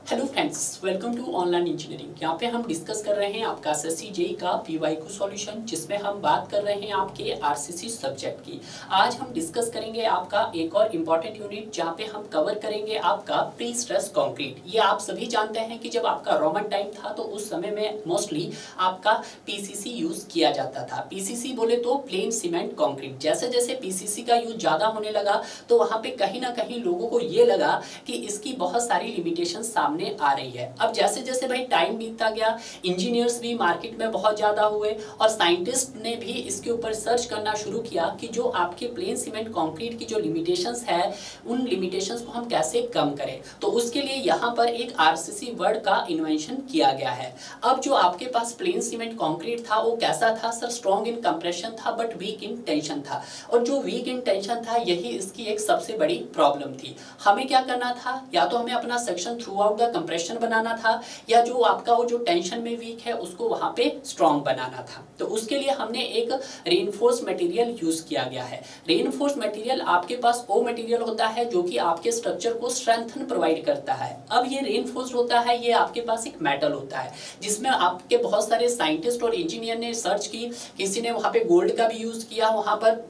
Hello friends, welcome to online engineering. यहाँ पे हम डिस्कस कर रहे हैं आपका एसएससी जेईई का पीवाईक्यू सॉल्यूशन, जिसमें हम बात कर रहे हैं आपके आरसीसी सब्जेक्ट की। आज हम डिस्कस करेंगे आपका एक और इम्पॉर्टेंट यूनिट, जहाँ पे हम कवर करेंगे आपका प्री स्ट्रेस कंक्रीट। ये आप सभी जानते हैं कि जब आपका रोमन टाइम था तो उस समय में मोस्टली आपका पीसीसी यूज किया जाता था। पीसीसी बोले तो प्लेन सीमेंट कंक्रीट। जैसे जैसे पीसीसी का यूज ज़्यादा होने लगा तो वहाँ पे कहीं ना कहीं लोगों को ये लगा कि इसकी बहुत सारी लिमिटेशन सामने आ रही है। अब जैसे जैसे भाई टाइम बीतता गया, इंजीनियर्स भी मार्केट में बहुत ज़्यादा हुए और साइंटिस्ट ने भी इसके ऊपर सर्च करना शुरू किया कि जो आपके प्लेन सीमेंट कंक्रीट की जो लिमिटेशंस है, उन लिमिटेशंस को हम कैसे कम करें। तो उसके लिए यहाँ पर एक आरसीसी वर्ड का इन्वेंशन किया गया है। अब जो आपके पास प्लेन सीमेंट कंक्रीट था वो कैसा था सर? स्ट्रॉन्ग इन कंप्रेशन था बट वीक इन टेंशन था। और जो वीक इन टेंशन था, यही इसकी एक सबसे बड़ी प्रॉब्लम थी। हमें क्या करना था? या तो हमें अपना section throughout the compression बनाना था, या जो आपका वो जो टेंशन में वीक है उसको वहां पे स्ट्रॉन्ग बनाना था। तो उसके लिए हमने एक रेनफोर्स मटेरियल यूज किया गया है। रेनफोर्स मटेरियल आपके पास वो मटेरियल होता है जो कि आपके स्ट्रक्चर को स्ट्रेंथन प्रोवाइड करता है। अब ये रेनफोर्स होता है, ये आपके पास एक मेटल होता है जिसमें आपके बहुत सारे साइंटिस्ट और इंजीनियर ने सर्च की। किसी ने वहां पे गोल्ड का भी यूज किया, वहां पर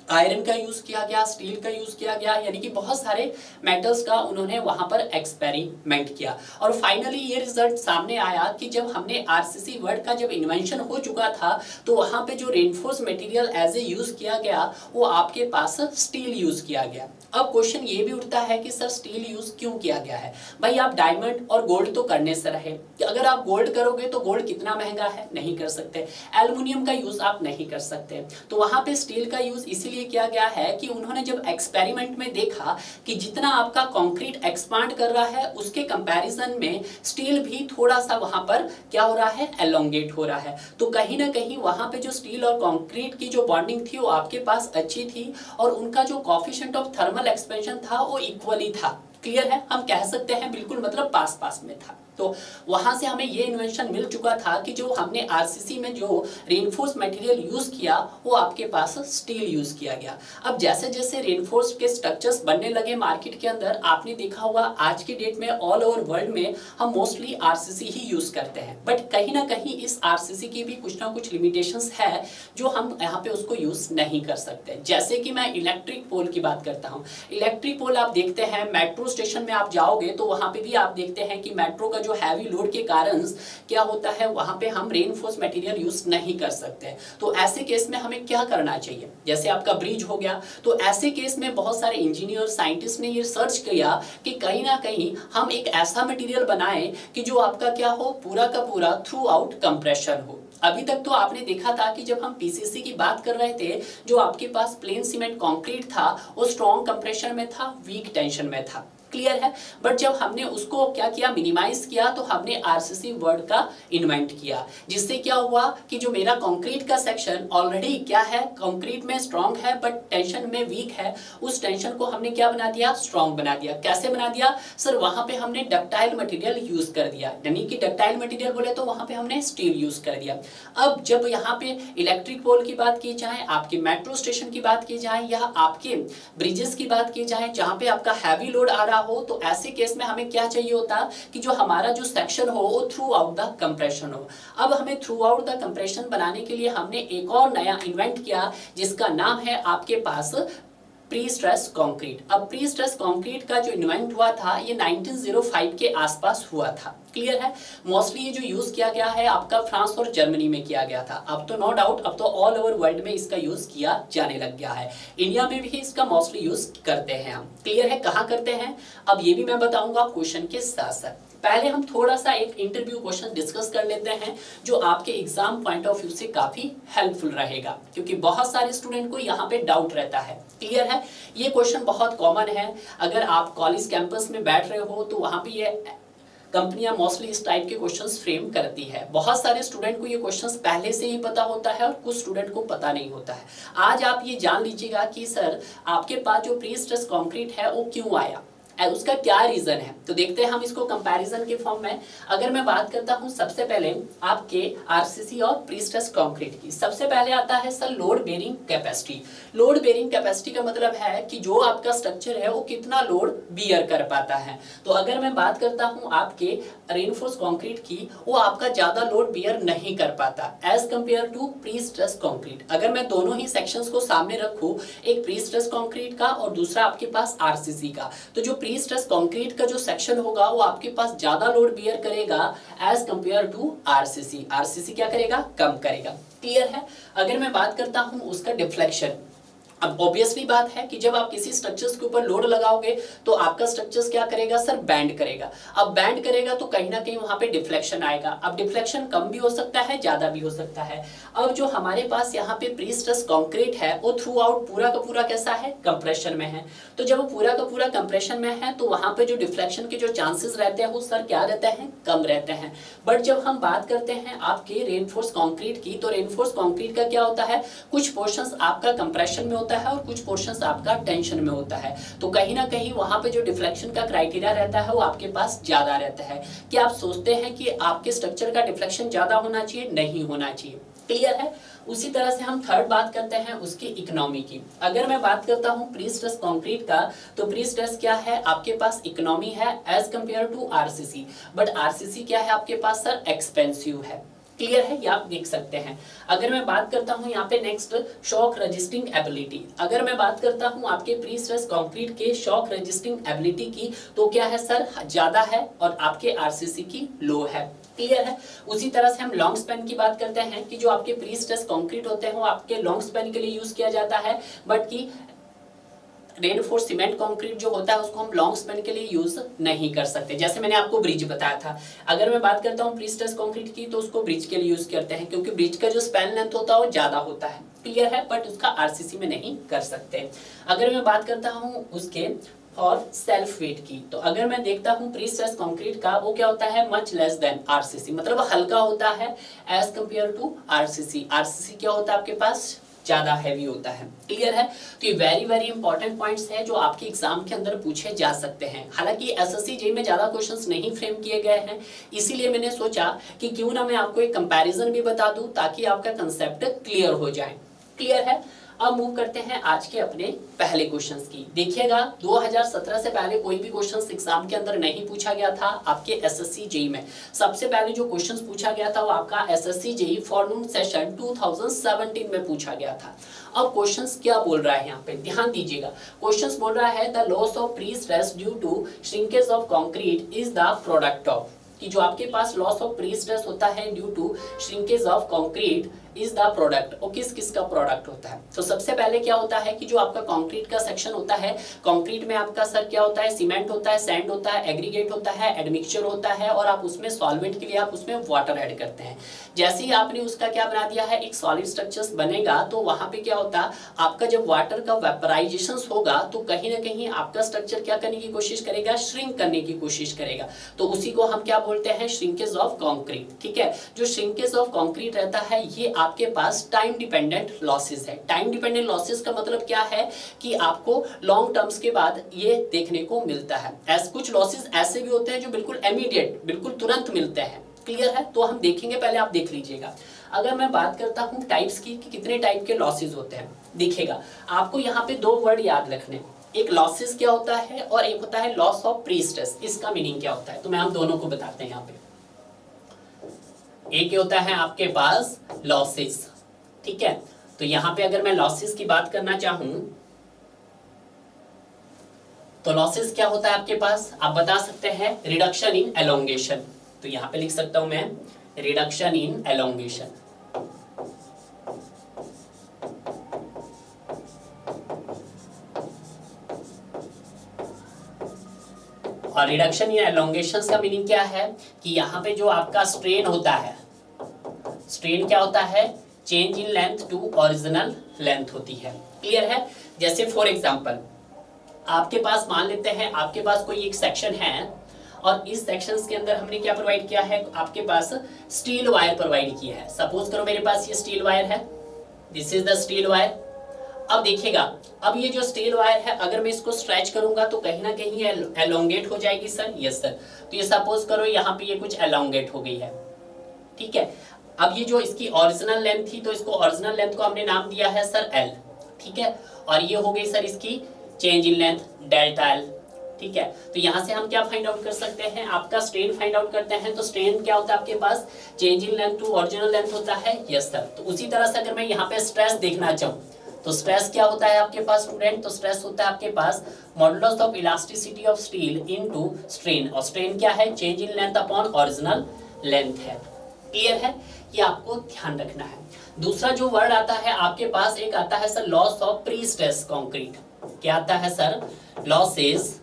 आयरन का यूज किया गया, स्टील का यूज किया गया, यानी कि बहुत सारे मेटल्स का उन्होंने वहां पर एक्सपेरिमेंट किया। और फाइनली ये रिजल्ट सामने आया कि जब हमने आरसीसी वर्ड का जब इन्वेंशन हो चुका था तो वहां पे जो reinforce material as a use किया गया वो आपके पास स्टील यूज किया गया। अब क्वेश्चन ये भी उठता है कि सर स्टील यूज क्यों किया गया है? भाई आप डायमंड और गोल्ड तो करने से रहे कि अगर आप गोल्ड करोगे तो गोल्ड कितना महंगा है, नहीं कर सकते। एल्युमिनियम का यूज आप नहीं कर सकते, तो वहां पे स्टील का यूज इसीलिए किया गया है कि उन्होंने जब एक्सपेरिमेंट में देखा कि जितना आपका कंक्रीट एक्सपांड कर रहा है उसके कंपैरिजन में स्टील भी थोड़ा सा वहां पर क्या हो रहा है, एलोंगेट हो रहा है। तो कहीं ना कहीं वहां पे जो स्टील और कंक्रीट की जो बॉन्डिंग थी वो आपके पास अच्छी थी और उनका जो कोएफिशिएंट ऑफ थर्मल एक्सपेंशन था वो इक्वली था। क्लियर है? हम कह सकते हैं बिल्कुल मतलब पास पास में था। तो वहां से हमें ये इन्वेंशन मिल चुका था कि जो हमने आरसीसी में जो रेनफोर्स मटेरियल यूज किया वो आपके पास स्टील यूज किया गया। अब जैसे जैसे रेनफोर्स के स्ट्रक्चर्स बनने लगे मार्केट के अंदर, आपने देखा होगा आज की डेट में ऑल ओवर वर्ल्ड में हम मोस्टली आरसीसी ही यूज करते हैं। बट कहीं ना कहीं इस आरसीसी की भी कुछ ना कुछ लिमिटेशंस है जो हम यहाँ पे उसको यूज नहीं कर सकते। जैसे कि मैं इलेक्ट्रिक पोल की बात करता हूँ। इलेक्ट्रिक पोल आप देखते हैं, मेट्रो स्टेशन में आप जाओगे तो वहां पे भी आप देखते हैं कि मेट्रो का जो हैवी लोड के कारण क्या होता है, वहां पे हम रेनफोर्स मटेरियल यूज नहीं कर सकते। तो ऐसे केस में हमें क्या करना चाहिए? जैसे आपका ब्रिज हो गया, तो ऐसे केस में बहुत सारे इंजीनियर साइंटिस्ट ने ये सर्च किया कि कहीं ना कहीं हम एक ऐसा मटेरियल बनाएं कि जो आपका क्या हो, पूरा का पूरा थ्रू आउट कंप्रेशन हो। अभी तक तो आपने देखा था कि जब हम पीसीसी की बात कर रहे थे, जो आपके पास प्लेन सीमेंट कंक्रीट था वो स्ट्रॉन्ग कंप्रेशन में था, वीक टेंशन में था। क्लियर है? बट जब हमने उसको क्या किया, मिनिमाइज किया, तो हमने आरसीसी वर्ड का इन्वेंट किया, जिससे क्या हुआ कि जो मेरा कंक्रीट का सेक्शन ऑलरेडी क्या है, कंक्रीट में स्ट्रॉन्ग है बट टेंशन में वीक है, उस टेंशन को हमने क्या बना दिया, स्ट्रॉन्ग बना दिया। कैसे बना दिया सर? वहां पे हमने डक्टाइल मटेरियल यूज कर दिया, यानी कि डक्टाइल मटेरियल बोले तो वहां पे हमने स्टील यूज कर दिया। अब जब यहाँ पे इलेक्ट्रिक पोल की बात की जाए, आपके मेट्रो स्टेशन की बात की जाए, या आपके ब्रिजेस की बात की जाए जहाँ पे आपका हैवी लोड आ रहा हो, तो ऐसे केस में हमें क्या चाहिए होता कि जो हमारा जो सेक्शन हो वो थ्रू आउट द कंप्रेशन हो। अब हमें थ्रू आउट द कंप्रेशन बनाने के लिए हमने एक और नया इन्वेंट किया जिसका नाम है आपके पास प्री स्ट्रेस कंक्रीट। अब प्री स्ट्रेस कंक्रीट का जो इन्वेंट हुआ था ये 1905 के आसपास हुआ था। क्लियर है? मोस्टली ये जो यूज किया गया है आपका फ्रांस और जर्मनी में किया गया था। अब तो नो डाउट अब तो ऑल ओवर वर्ल्ड में इसका यूज किया जाने लग गया है। इंडिया में भी इसका मोस्टली यूज करते हैं हम। क्लियर है? कहाँ करते हैं अब ये भी मैं बताऊंगा क्वेश्चन के साथ साथ। पहले हम थोड़ा सा एक इंटरव्यू क्वेश्चन डिस्कस कर लेते हैं जो आपके एग्जाम पॉइंट ऑफ व्यू से काफी हेल्पफुल रहेगा, क्योंकि बहुत सारे स्टूडेंट को यहाँ पे डाउट रहता है। क्लियर है? ये क्वेश्चन बहुत कॉमन है। अगर आप कॉलेज कैंपस में बैठ रहे हो तो वहाँ पे ये कंपनियां मोस्टली इस टाइप के क्वेश्चंस फ्रेम करती है। बहुत सारे स्टूडेंट को ये क्वेश्चंस पहले से ही पता होता है और कुछ स्टूडेंट को पता नहीं होता है। आज आप ये जान लीजिएगा कि सर आपके पास जो प्री स्ट्रेस कंक्रीट है वो क्यों आया। उसका क्या रीजन है, तो देखते हैं हम इसको कंपैरिजन के फॉर्म में। अगर मैं बात करता हूं सबसे पहले आपके आरसीसी और प्रीस्ट्रेस्ड कंक्रीट की, सबसे पहले आता है sir load bearing capacity. Load bearing capacity का मतलब है कि जो आपका स्ट्रक्चर है वो कितना लोड बियर कर पाता है। तो अगर मैं बात करता हूं आपके रेनफोर्स कंक्रीट की, वो आपका ज्यादा लोड बियर नहीं कर पाता as compare to prestressed concrete. अगर मैं दोनों ही सेक्शंस को सामने रखूं, एक प्रीस्ट्रेस्ड कंक्रीट का और दूसरा आपके पास आरसीसी का, तो जो प्रीस्ट्रेस्ड कंक्रीट का जो सेक्शन होगा वो आपके पास ज्यादा लोड बियर करेगा as compare to RCC. RCC क्या करेगा, कम करेगा। क्लियर है। अगर मैं बात करता हूं उसका डिफ्लेक्शन, अब ऑब्वियसली बात है कि जब आप किसी स्ट्रक्चर्स के ऊपर लोड लगाओगे तो आपका स्ट्रक्चर्स क्या करेगा सर, बैंड करेगा। अब बैंड करेगा तो कहीं ना कहीं वहां पे डिफ्लेक्शन आएगा। अब डिफ्लेक्शन कम भी हो सकता है, ज्यादा भी हो सकता है। अब जो हमारे पास यहाँ पे प्रीस्ट्रेस्ड कंक्रीट है वो थ्रू आउट पूरा का पूरा कैसा है, कंप्रेशन में है। तो जब वो पूरा का पूरा कंप्रेशन में है तो वहां पे जो डिफ्लेक्शन के जो चांसेस रहते हैं वो सर क्या रहते हैं, कम रहते हैं। बट जब हम बात करते हैं आपके रेनफोर्स कंक्रीट की, तो रेनफोर्स कंक्रीट का क्या होता है, कुछ पोर्शंस आपका कंप्रेशन में होता है और कुछ पोर्शंस आपका टेंशन में होता है। तो कहीं ना कहीं वहां पे जो डिफ्लेक्शन का क्राइटेरिया रहता है वो आपके पास ज्यादा रहता है। क्या आप सोचते हैं कि आपके स्ट्रक्चर का डिफ्लेक्शन ज्यादा होना चाहिए, नहीं होना चाहिए। क्लियर है। उसी तरह से हम थर्ड बात करते हैं उसकी इकोनॉमी की। अगर मैं बात करता हूं प्रीस्ट्रेस्ड कंक्रीट का, तो प्रीस्ट्रेस्ड क्या है, आपके पास इकोनॉमी है as compare to RCC. But RCC क्या है आपके पास सर, एक्सपेंसिव है। क्लियर है, ये आप देख सकते हैं। अगर मैं बात करता हूं यहाँ पे नेक्स्ट शॉक रेजिस्टिंग एबिलिटी, अगर मैं बात करता हूं आपके प्रीस्ट्रेस्ड कंक्रीट के शॉक रेजिस्टिंग एबिलिटी की, तो क्या है सर, ज्यादा है और आपके आरसीसी की लो है। क्लियर है। उसी तरह से हम लॉन्ग स्पैन की बात करते हैं कि जो आपके प्रीस्ट्रेस्ड कंक्रीट होते हैं वो आपके लॉन्ग स्पैन के लिए यूज किया जाता है, बट की रेनफोर्स सीमेंट कंक्रीट जो होता है उसको हम लॉन्ग स्पैन के लिए यूज नहीं कर सकते। जैसे मैंने आपको ब्रिज बताया था, अगर मैं बात करता हूँ प्रीस्ट्रेस्ड कंक्रीट की, तो उसको ब्रिज के लिए यूज करते हैं क्योंकि ब्रिज का जो स्पैन लेंथ होता है वो ज्यादा होता है। क्लियर है, बट उसका आरसीसी में नहीं कर सकते। अगर मैं बात करता हूँ उसके और सेल्फ वेट की, तो अगर मैं देखता हूं प्रीस्ट्रेस्ड कंक्रीट का, वो क्या होता है, मच लेस देन आरसीसी, मतलब हल्का होता है as compare to RCC. RCC क्या होता है आपके पास, ज्यादा हैवी होता है। क्लियर है। तो ये वेरी वेरी इंपॉर्टेंट पॉइंट्स हैं जो आपके एग्जाम के अंदर पूछे जा सकते हैं। हालांकि एसएससी जेईई में ज्यादा क्वेश्चंस नहीं फ्रेम किए गए हैं, इसीलिए मैंने सोचा कि क्यों ना मैं आपको एक कंपैरिजन भी बता दूं ताकि आपका कंसेप्ट क्लियर हो जाए। क्लियर है। अब मूव करते हैं आज के अपने पहले क्वेश्चंस की। देखिएगा 2017 से पहले कोई भी क्वेश्चंस एग्जाम के अंदर नहीं पूछा गया था आपके एसएससी जेईई में। सबसे पहले जो क्वेश्चंस पूछा गया था वो आपका एसएससी जेईई फॉरनून सेशन 2017 में पूछा गया था। अब क्वेश्चंस क्या बोल रहा है यहाँ पे, ध्यान दीजिएगा। क्वेश्चंस बोल रहा है the loss of prestress due to shrinkage of concrete is the product of, कि जो आपके पास लॉस ऑफ प्री-स्ट्रेस होता है due to shrinkage of concrete is the product, और किस किस का प्रोडक्ट होता है। तो सबसे पहले क्या होता है कि जो आपका कंक्रीट का सेक्शन होता है, कंक्रीट में आपका सर क्या होता है, सीमेंट होता है, सैंड होता है, एग्रीगेट होता है, एडमिक्सचर होता है, और आप उसमें सॉल्वेंट के लिए आप उसमें वाटर ऐड करते हैं। जैसे ही आपने उसका क्या बना दिया है, एक सॉलिड स्ट्रक्चर्स बनेगा, तो वहां पे क्या होता है, आपका जब वाटर का वेपराइजेशन होगा तो कहीं ना कहीं आपका स्ट्रक्चर क्या करने की कोशिश करेगा, श्रिंक करने की कोशिश करेगा। तो उसी को हम क्या बोलते हैं, श्रिंकेज ऑफ कंक्रीट। ठीक है। जो श्रिंकेज ऑफ कंक्रीट रहता है ये आपके पास टाइम डिपेंडेंट लॉसेस है। टाइम डिपेंडेंट लॉसेस का मतलब क्या है कि आपको लॉन्ग टर्म्स के बाद ये देखने को मिलता है। कुछ लॉसेस ऐसे भी होते हैं जो बिल्कुल इमीडिएट, बिल्कुल तुरंत मिलते हैं। क्लियर है। तो हम देखेंगे, पहले आप देख लीजिएगा। अगर मैं बात करता हूं टाइप्स की कि कितने टाइप के लॉसेस होते हैं, देखिएगा आपको यहाँ पे दो वर्ड याद रखने, एक लॉसेस क्या होता है और एक होता है लॉस ऑफ प्री-स्ट्रेस। इसका मीनिंग क्या होता है, तो मैं हम दोनों को बताते हैं। यहाँ पे एक होता है आपके पास लॉसेस, ठीक है। तो यहां पे अगर मैं लॉसेस की बात करना चाहूं तो लॉसेस क्या होता है आपके पास, आप बता सकते हैं रिडक्शन इन एलोंगेशन। तो यहां पे लिख सकता हूं मैं रिडक्शन इन एलोंगेशन। और रिडक्शन इन एलोंगेशन का मीनिंग क्या है कि यहाँ पे जो आपका स्ट्रेन होता है, स्ट्रेन क्या होता है, change in length to original length होती है। क्लियर है। जैसे फॉर एग्जांपल आपके पास मान लेते हैं आपके पास कोई एक सेक्शन है और इस सेक्शंस के अंदर हमने क्या प्रोवाइड किया है, आपके पास स्टील वायर प्रोवाइड किया है। सपोज करो मेरे पास ये स्टील वायर है, this is the steel wire. अब देखिएगा, अब ये जो स्टील वायर है अगर मैं इसको स्ट्रेच करूंगा तो कहीं ना कहीं एलोंगेट हो जाएगी सर। Yes sir. तो ये सपोज करो यहाँ पे ये कुछ एलोंगेट हो गई है, ठीक है। अब ये जो इसकी ओरिजिनल लेंथ थी तो इसको ओरिजिनल लेंथ को हमने नाम दिया है सर एल, ठीक है। और ये हो गई सर इसकी change in length delta L, ठीक है। तो यहाँ से हम क्या फाइंड आउट कर सकते हैं, आपका स्ट्रेन फाइंड आउट करते हैं। तो स्ट्रेन क्या होता है आपके पास, change in length to original length होता है। Yes sir. तो उसी तरह से अगर मैं यहाँ पे स्ट्रेस देखना चाहूँ तो स्ट्रेस क्या होता है आपके पास स्टूडेंट, तो स्ट्रेस होता है आपके पास modulus of elasticity of steel into strain, और स्ट्रेन क्या है, change in length upon original length है। क्लियर है, ये आपको ध्यान रखना है। दूसरा जो वर्ड आता है आपके पास, एक आता है sir loss of pre stress concrete. क्या आता है sir, losses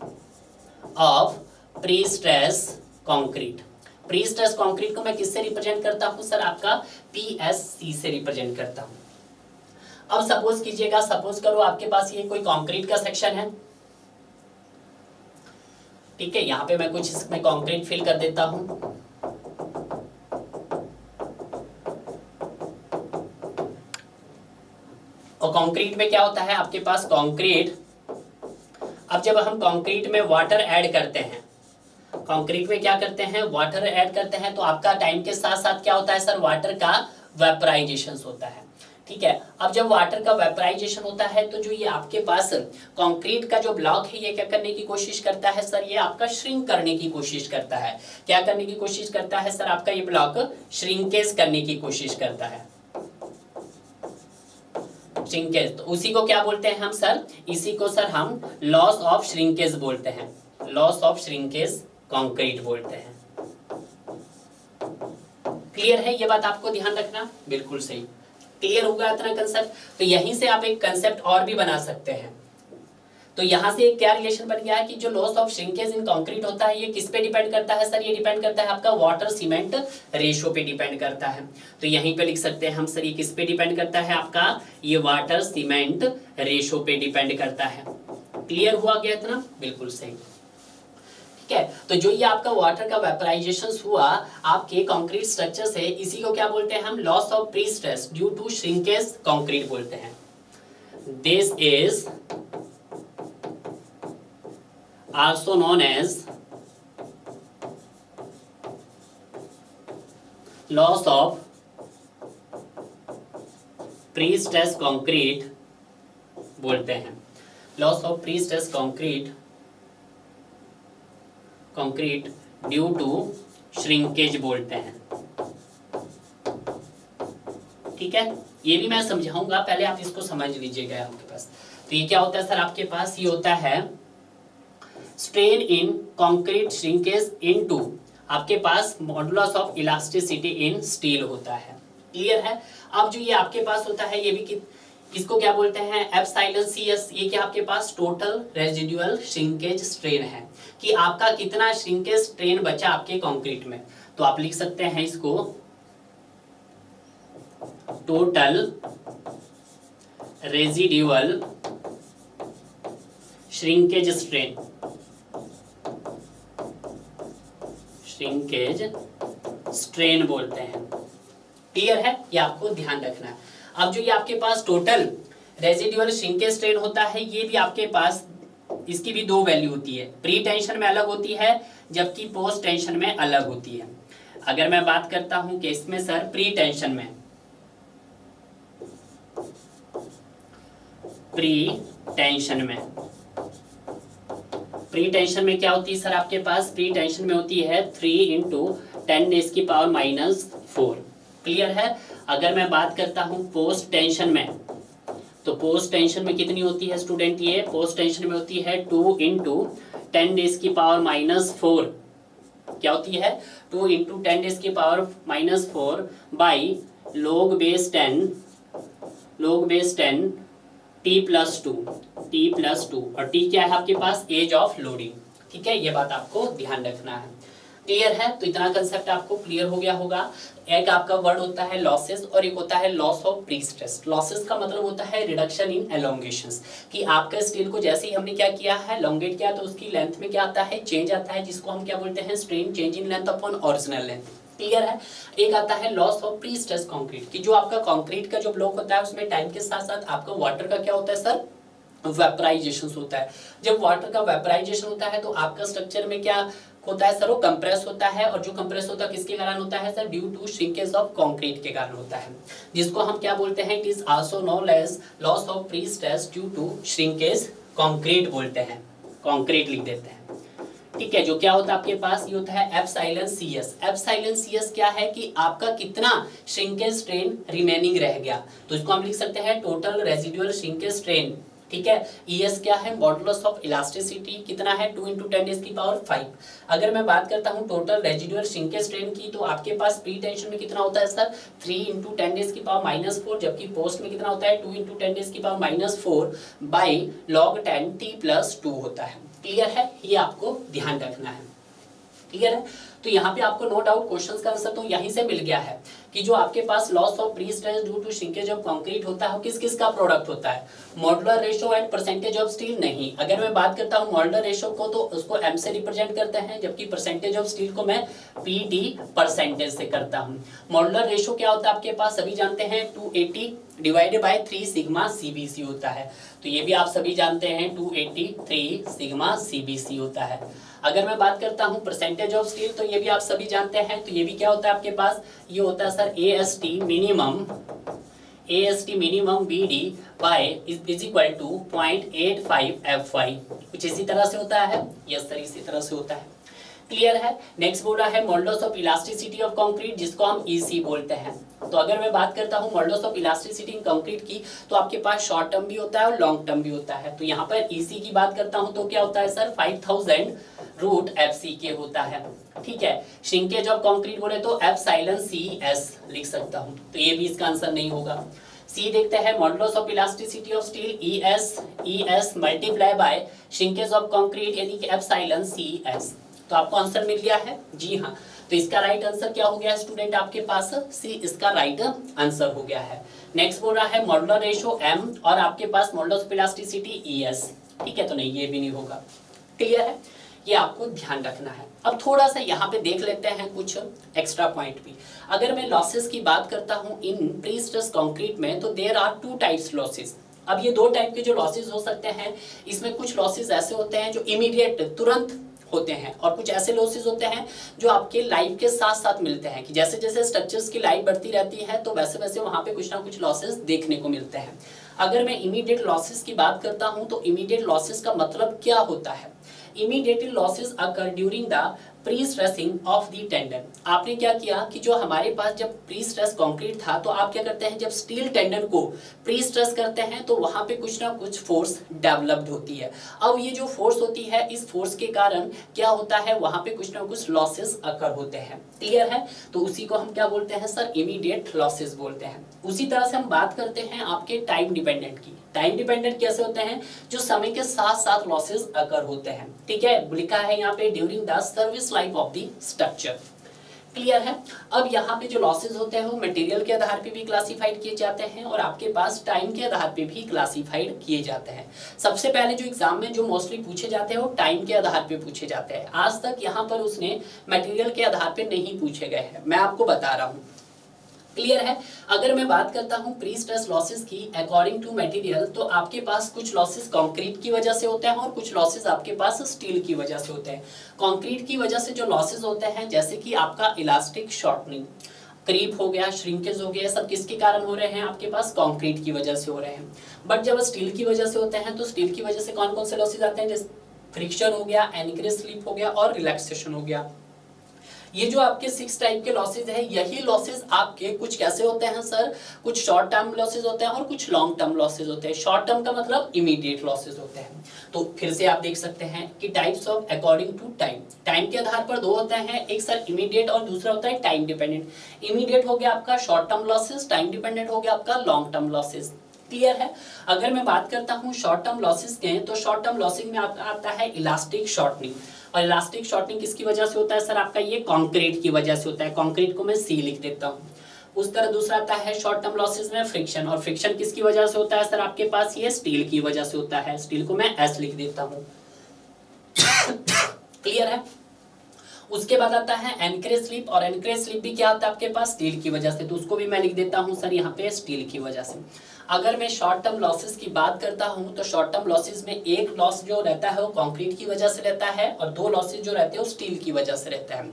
of pre stress concrete. Pre stress concrete को मैं किससे रिप्रेजेंट करता हूं सर, आपका पीएससी से रिप्रेजेंट करता हूं। अब सपोज कीजिएगा, सपोज करो आपके पास ये कोई कंक्रीट का सेक्शन है, ठीक है। यहां पे मैं कुछ इसमें कंक्रीट फिल कर देता हूं, और कंक्रीट में क्या होता है आपके पास कंक्रीट, अब जब हम कंक्रीट में वाटर ऐड करते हैं, कंक्रीट में क्या करते हैं, वाटर ऐड करते हैं, तो आपका टाइम के साथ साथ क्या होता है सर, वाटर का वेपराइजेशन होता है, ठीक है। अब जब वाटर का वेपराइजेशन होता है तो जो ये आपके पास कंक्रीट का जो ब्लॉक है ये क्या करने की कोशिश करता है सर, ये आपका श्रिंक करने की कोशिश करता है। क्या करने की कोशिश करता है सर, आपका ये ब्लॉक श्रिंकेज करने की कोशिश करता है, श्रिंकेज। तो उसी को क्या बोलते हैं हम सर, इसी को सर हम लॉस ऑफ श्रिंकेज बोलते हैं, लॉस ऑफ श्रिंकेज कंक्रीट बोलते हैं। क्लियर है, ये बात आपको ध्यान रखना, बिल्कुल सही। क्लियर होगा इतना कंसेप्ट। तो यहीं से आप एक कंसेप्ट और भी बना सकते हैं। तो यहां से एक क्या रिलेशन बन गया है कि जो loss of shrinkage in concrete होता है ये किस पे डिपेंड करता है सर, ये डिपेंड करता है आपका वाटर सीमेंट रेशो पे डिपेंड करता है। तो यहीं पे लिख सकते हैं हम सर, ये किस पे डिपेंड करता है आपका, ये वाटर सीमेंट रेशो पे डिपेंड करता है। क्लियर हुआ गया इतना, बिल्कुल सही, ठीक है। तो जो ये आपका वाटर का वेपराइजेशन हुआ आपके कंक्रीट स्ट्रक्चर से, इसी को क्या बोलते हैं हम, loss of pre stress due to shrinkage concrete बोलते हैं। This is also known as loss of pre stress concrete बोलते हैं, loss of pre stress concrete due to shrinkage बोलते हैं, ठीक है। ये भी मैं समझाऊंगा, पहले आप इसको समझ लीजिएगा आपके पास। तो ये क्या होता है सर आपके पास, ये होता है strain in concrete shrinkage into आपके पास modulus of elasticity in steel होता है। क्लियर है। अब जो ये आपके पास होता है ये भी इसको क्या बोलते हैं, एप्सिलॉन CS। ये क्या आपके पास टोटल रेजिडुअल श्रिंकेज स्ट्रेन है, कि आपका कितना श्रिंकेज स्ट्रेन बचा आपके कंक्रीट में। तो आप लिख सकते हैं इसको total residual shrinkage strain, shrinkage strain बोलते हैं। क्लियर है, ये आपको ध्यान रखना है। अब जो ये आपके पास टोटल रेजिडुअल श्रिंकेज स्ट्रेन होता है, ये भी आपके पास, इसकी भी दो वैल्यू होती है, प्री टेंशन में अलग होती है जबकि पोस्ट टेंशन में अलग होती है। अगर मैं बात करता हूं कि इसमें सर प्री टेंशन में, प्री टेंशन में क्या होती है सर आपके पास, प्री टेंशन में होती है 3 × 10⁻⁴। क्लियर है। अगर मैं बात करता हूं पोस्ट टेंशन में, तो पोस्ट टेंशन में कितनी होती है स्टूडेंट, ये पोस्ट टेंशन में होती है 2 × 10⁻⁴। क्या होती है, 2 × 10⁻⁴ बाई log base 10 T+2 और T क्या है आपके पास, एज ऑफ लोडिंग, ठीक है। ये बात आपको ध्यान रखना है। क्लियर है। तो इतना कंसेप्ट आपको क्लियर हो गया होगा। एक आपका वर्ड होता है लॉसेस और एक होता है loss of pre stress. Losses का मतलब होता है रिडक्शन इन एलोंगेशंस, कि आपका स्टील को जैसे ही हमने क्या किया है, एलोंगेट किया, तो उसकी लेंथ में क्या आता है, चेंज आता है, जिसको हम क्या बोलते हैं, strain change in length upon original length. Clear है। एक आता है loss of pre stress concrete, कि जो आपका कंक्रीट का जो ब्लॉक होता है उसमें टाइम के साथ साथ आपका वाटर का क्या होता है सर, वेपराइजेशन होता है। जब वाटर का वेपराइजेशन होता है तो आपका स्ट्रक्चर में क्या होता है सर, वो कंप्रेस होता है, और जो कंप्रेस होता है किसके कारण होता है sir, due to shrinkage of concrete के कारण होता है, जिसको हम क्या बोलते हैं, it is also known as loss of pre stress due to shrinkage concrete बोलते हैं, कंक्रीट लिख देते हैं। ठीक है, जो क्या होता है आपके पास, ये होता है एप्सिलॉन सीएस। एप्सिलॉन सीएस क्या है कि आपका कितना श्रिंकेज स्ट्रेन रिमेनिंग रह गया, तो इसको हम लिख सकते हैं टोटल रेजिडुअल श्रिंकेज स्ट्रेन। ठीक है, ES क्या है, मॉडुलस ऑफ इलास्टिसिटी कितना है, 2 × 10⁵ अगर मैं बात करता हूं टोटल रेजिडुअल श्रिंकेज स्ट्रेन की, तो आपके पास प्री टेंशन में कितना होता है सर, 3 × 10⁻⁻⁴, जबकि पोस्ट में कितना होता है 2 × 10⁻⁴ बाई log 10 t+2 होता है। क्लियर है, ये आपको ध्यान रखना है। क्लियर है, तो यहाँ पे आपको नो डाउट क्वेश्चंस का आंसर तो यहीं से मिल गया है कि जो आपके पास loss of pre stress due to shrinkage of concrete होता है, किस किस का प्रोडक्ट होता है, modular ratio and percentage of steel नहीं। अगर मैं बात करता हूँ मॉडुलर रेशो को, तो उसको M से रिप्रेजेंट करते हैं, जबकि परसेंटेज ऑफ स्टील को मैं PD परसेंटेज से करता हूँ। मॉडुलर रेशो क्या होता है आपके पास, सभी जानते हैं 280 डिवाइडेड बाय 3 सिग्मा CBC होता है, तो ये भी आप सभी जानते हैं 283 सिग्मा CBC होता है। अगर मैं बात करता हूं परसेंटेज ऑफ स्टील, तो ये भी आप सभी जानते हैं, तो ये भी क्या होता है आपके पास, ये होता है sir AST minimum BD by is equal to 0.85 FY, कुछ इसी तरह से होता है। यस सर, इसी तरह से होता है। क्लियर है। नेक्स्ट बोला है modulus of elasticity of concrete, जिसको हम EC बोलते हैं। तो अगर मैं बात करता हूं modulus of elasticity in concrete की, तो आपके पास शॉर्ट टर्म भी होता है और लॉन्ग टर्म भी होता है। तो यहाँ पर EC की बात करता हूं तो क्या होता है सर, 5000 रूट FCK होता है। ठीक है, श्रिंकेज ऑफ कंक्रीट बोले तो एप्सिलॉन CS लिख सकता हूं, तो ये भी इसका आंसर नहीं होगा। सी देखते हैं modulus of elasticity of steel ES multiply by shrinkage of concrete यानी कि एप्सिलॉन CS। तो आपको आंसर मिल गया है, जी हाँ। तो इसका राइट आंसर क्या हो गया स्टूडेंट आपके पास, सी इसका राइट आंसर हो गया है। नेक्स्ट बोल रहा है मॉडुलर रेशो M और आपके पास मॉडुलस ऑफ इलास्टिसिटी ES। ठीक है, तो नहीं, ये भी नहीं होगा। क्लियर है, ये आपको ध्यान रखना है। अब थोड़ा सा यहाँ पे देख लेते हैं कुछ एक्स्ट्रा पॉइंट भी। अगर मैं लॉसेस की बात करता हूँ इन प्री स्ट्रेस कंक्रीट में, तो देयर आर 2 टाइप्स लॉसेस। अब ये 2 टाइप के जो लॉसेस हो सकते हैं, इसमें कुछ लॉसेस ऐसे होते हैं जो इमीडिएट तुरंत होते हैं, और कुछ ऐसे लॉसेस होते हैं जो आपके लाइफ के साथ साथ मिलते हैं, कि जैसे जैसे स्ट्रक्चर्स की लाइफ बढ़ती रहती है तो वैसे वैसे वहाँ पे कुछ ना कुछ लॉसेस देखने को मिलते हैं। अगर मैं इमीडिएट लॉसेस की बात करता हूँ, तो इमीडिएट लॉसेस का मतलब क्या होता है, immediate losses occur during the pre stressing of the tendon. आपने क्या किया कि जो हमारे पास जब प्री स्ट्रेस कंक्रीट था, तो आप क्या करते हैं, जब स्टील टेंडन को प्री स्ट्रेस करते हैं तो वहां पे कुछ ना कुछ फोर्स डेवलप्ड होती है। अब ये जो फोर्स होती है, इस फोर्स के कारण क्या होता है, वहां पे कुछ ना कुछ लॉसेस अकर होते हैं। क्लियर है, तो उसी को हम क्या बोलते हैं सर, इमीडिएट लॉसेस बोलते हैं। उसी तरह से हम बात करते हैं आपके टाइम डिपेंडेंट की। टाइम डिपेंडेंट कैसे होते हैं, जो समय के साथ साथ लॉसेस अकर होते हैं। ठीक है, लिखा है यहाँ पे during the service life of the structure. Clear है। अब यहाँ पे जो लॉसेस होते हैं वो मटेरियल के आधार पे भी क्लासिफाइड किए जाते हैं और आपके पास टाइम के आधार पे भी क्लासिफाइड किए जाते हैं। सबसे पहले जो एग्जाम में जो मोस्टली पूछे जाते हैं वो टाइम के आधार पे पूछे जाते हैं। आज तक यहाँ पर उसने मटेरियल के आधार पे नहीं पूछे गए हैं, मैं आपको बता रहा हूँ। क्लियर है। अगर मैं बात करता हूं प्री स्ट्रेस लॉसेस की अकॉर्डिंग टू मटेरियल, तो आपके पास कुछ लॉसेस कंक्रीट की वजह से होते हैं और कुछ लॉसेस आपके पास स्टील की वजह से होते हैं। कंक्रीट की वजह से जो लॉसेस होते हैं, जैसे कि आपका इलास्टिक शॉर्टनिंग, क्रीप हो गया, श्रिंकेज हो गया, सब किसके कारण हो रहे हैं, आपके पास कंक्रीट की वजह से हो रहे हैं। बट जब स्टील की वजह से होते हैं, तो स्टील की वजह से कौन कौन से लॉसेस आते हैं, जैसे फ्रिक्शन हो गया, एनक्रेज स्लिप हो गया और रिलैक्सेशन हो गया। ये जो आपके 6 टाइप के लॉसेस है, यही लॉसेस आपके कुछ कैसे होते हैं सर, कुछ शॉर्ट टर्म लॉसेस होते हैं और कुछ लॉन्ग टर्म लॉसेस होते हैं। शॉर्ट टर्म का मतलब इमीडिएट लॉसेस होते हैं। तो फिर से आप देख सकते हैं कि types of according to time, time के आधार पर 2 होते हैं, एक सर इमीडिएट और दूसरा होता है टाइम डिपेंडेंट। इमीडिएट हो गया आपका short term losses, time dependent हो गया आपका लॉन्ग टर्म लॉसेस। क्लियर है। अगर मैं बात करता हूँ शॉर्ट टर्म लॉसेस के, तो शॉर्ट टर्म लॉसेस में आता है इलास्टिक शॉर्टनिंग। और इलास्टिक शॉर्टनिंग किसकी वजह से होता है सर, आपका ये कंक्रीट की वजह से होता है। कंक्रीट को मैं सी लिख देता हूँ। उस तरह दूसरा आता है शॉर्ट टर्म लॉसेस में फ्रिक्शन, और फ्रिक्शन किसकी वजह से होता है सर, आपके पास ये स्टील की वजह से होता है। स्टील को मैं एस लिख देता हूँ। क्लियर है। उसके बाद आता है एनकरेज स्लिप, और एनकरेज स्लिप भी क्या होता है आपके पास, स्टील की वजह से, तो उसको भी मैं लिख देता हूं सर यहाँ पे स्टील की वजह से। अगर मैं शॉर्ट टर्म लॉसेस की बात करता हूं तो शॉर्ट टर्म लॉसेस में एक लॉस जो रहता है वो कंक्रीट की वजह से रहता है, और दो लॉसेस जो रहते हैं वो स्टील की वजह से रहता है।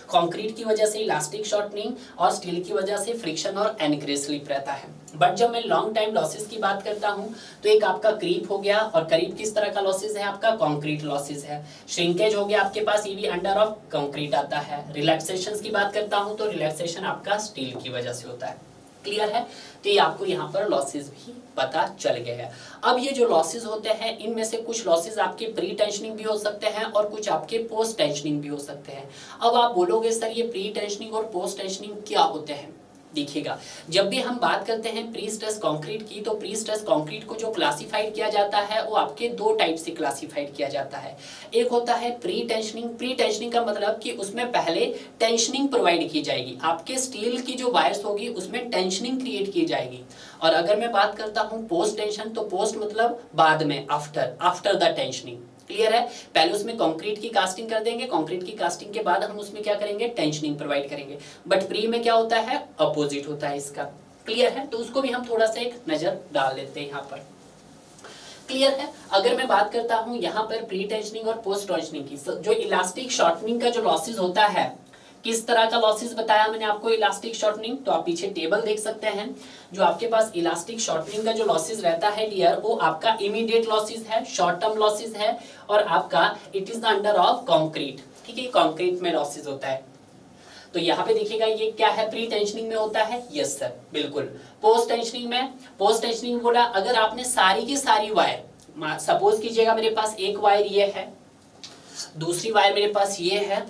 कंक्रीट की वजह से इलास्टिक शॉर्टनिंग और स्टील की वजह से फ्रिक्शन और एनकरेज स्लिप रहता है। बट जब मैं लॉन्ग टाइम लॉसेस की बात करता हूं तो एक आपका क्रीप हो गया, और क्रीप किस तरह का लॉसेस है आपका, कंक्रीट लॉसेस है। श्रिंकेज हो गया आपके पास, ये भी अंडर ऑफ कंक्रीट आता है। रिलैक्सेशन की बात करता हूं तो रिलैक्सेशन आपका स्टील की वजह से होता है। क्लियर है, तो ये आपको यहाँ पर लॉसेस भी पता चल गए हैं। अब ये जो लॉसेस होते हैं इनमें से कुछ लॉसेस आपके प्री टेंशनिंग भी हो सकते हैं और कुछ आपके पोस्ट टेंशनिंग भी हो सकते हैं। अब आप बोलोगे सर ये प्री टेंशनिंग और पोस्ट टेंशनिंग क्या होते हैं। देखिएगा, जब भी हम बात करते हैं प्री स्ट्रेस कंक्रीट की, तो प्री स्ट्रेस कंक्रीट को जो क्लासिफाइड किया जाता है वो आपके दो टाइप से क्लासिफाइड किया जाता है। एक होता है प्री टेंशनिंग। प्री टेंशनिंग का मतलब कि उसमें पहले टेंशनिंग प्रोवाइड की जाएगी, आपके स्टील की जो वायर्स होगी उसमें टेंशनिंग क्रिएट की जाएगी। और अगर मैं बात करता हूँ पोस्ट टेंशन, तो पोस्ट मतलब बाद में, आफ्टर द टेंशनिंग। क्लियर है, पहले उसमें कंक्रीट की कास्टिंग कर देंगे, कंक्रीट की कास्टिंग के बाद हम उसमें क्या करेंगे, टेंशनिंग प्रोवाइड करेंगे। बट प्री में क्या होता है, अपोजिट होता है इसका। क्लियर है, तो उसको भी हम थोड़ा सा एक नजर डाल लेते हैं यहाँ पर। क्लियर है, अगर मैं बात करता हूँ यहाँ पर प्री टेंशनिंग और पोस्ट टेंशनिंग की, जो इलास्टिक शॉर्टनिंग का जो लॉसेस होता है, किस तरह का लॉसेस बताया मैंने आपको इलास्टिक शॉर्टनिंग, तो आप पीछे टेबल देख सकते हैं। जो आपके पास इलास्टिक शॉर्टनिंग का जो लॉसेस रहता है डियर, वो आपका इमीडिएट लॉसेस है, शॉर्ट टर्म लॉसेस है, और आपका it is the under of concrete. ठीक है, कंक्रीट में लॉसेस होता है। तो यहाँ पे देखिएगा ये क्या है, प्री टेंशनिंग में होता है, यस सर बिल्कुल। पोस्ट टेंशनिंग में, पोस्ट टेंशनिंग बोला अगर आपने सारी की सारी वायर, सपोज कीजिएगा मेरे पास एक वायर ये है, दूसरी वायर मेरे पास ये है,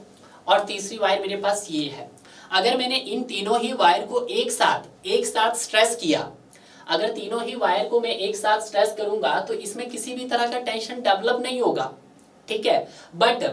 और तीसरी वायर मेरे पास ये है। अगर मैंने इन तीनों ही वायर को एक साथ स्ट्रेस किया, अगर तीनों ही वायर को मैं एक साथ स्ट्रेस करूंगा तो इसमें किसी भी तरह का टेंशन डेवलप नहीं होगा। ठीक है, बट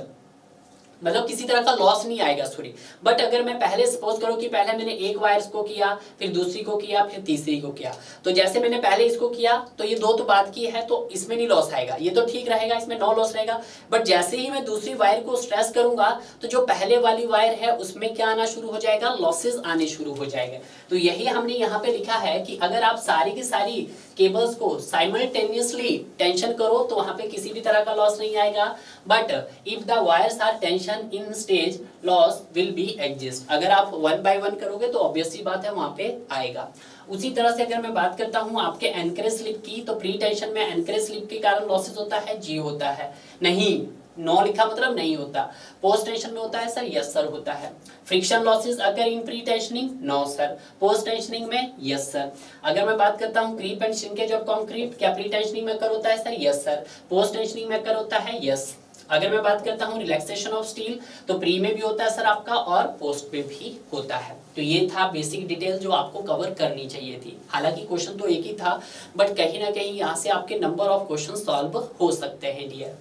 मतलब किसी तरह का लॉस नहीं आएगा, सॉरी। बट अगर मैं पहले सपोज करो कि पहले मैंने एक वायर्स को किया, फिर दूसरी को किया, फिर तीसरी को किया, तो जैसे मैंने पहले इसको किया तो ये दो तो बाद की है, तो इसमें नहीं लॉस आएगा, ये तो ठीक रहेगा, इसमें नो लॉस रहेगा। बट जैसे ही मैं दूसरी वायर को स्ट्रेस करूंगा तो जो पहले वाली वायर है उसमें क्या आना शुरू हो जाएगा, लॉसेस आने शुरू हो जाएंगे। तो यही हमने यहाँ पे लिखा है कि अगर आप सारी की सारी केबल्स को साइमल्टेनियसली टेंशन करो तो वहां पे किसी भी तरह का लॉस नहीं आएगा। But if the wires are tension in stage, loss will be exist. अगर आप वन बाय वन करोगे तो ऑब्वियस सी बात है वहां पे आएगा। उसी तरह से अगर मैं बात करता हूं आपके एनकरेज स्लिप की, तो प्री टेंशन में एनकरेज स्लिप के कारण लॉसेस होता है, जी होता है, नहीं नो लिखा मतलब नहीं होता। पोस्ट टेंशन में होता है सर, यस सर होता है। फ्रिक्शन लॉसेस अगर in pre tensioning, no sir. Post tensioning में, यस सर। अगर मैं बात करता हूँ creep and shrinkage of concrete, क्या प्री टेंशनिंग में अकर होता है sir, yes sir. Post tensioning में अकर होता है, यस। अगर मैं बात करता हूँ रिलैक्सेशन ऑफ स्टील, तो प्री में भी होता है सर आपका, और पोस्ट में भी होता है। तो ये था बेसिक डिटेल जो आपको कवर करनी चाहिए थी। हालांकि क्वेश्चन तो एक ही था, बट कहीं ना कहीं यहाँ से आपके नंबर ऑफ क्वेश्चन सॉल्व हो सकते हैं डियर।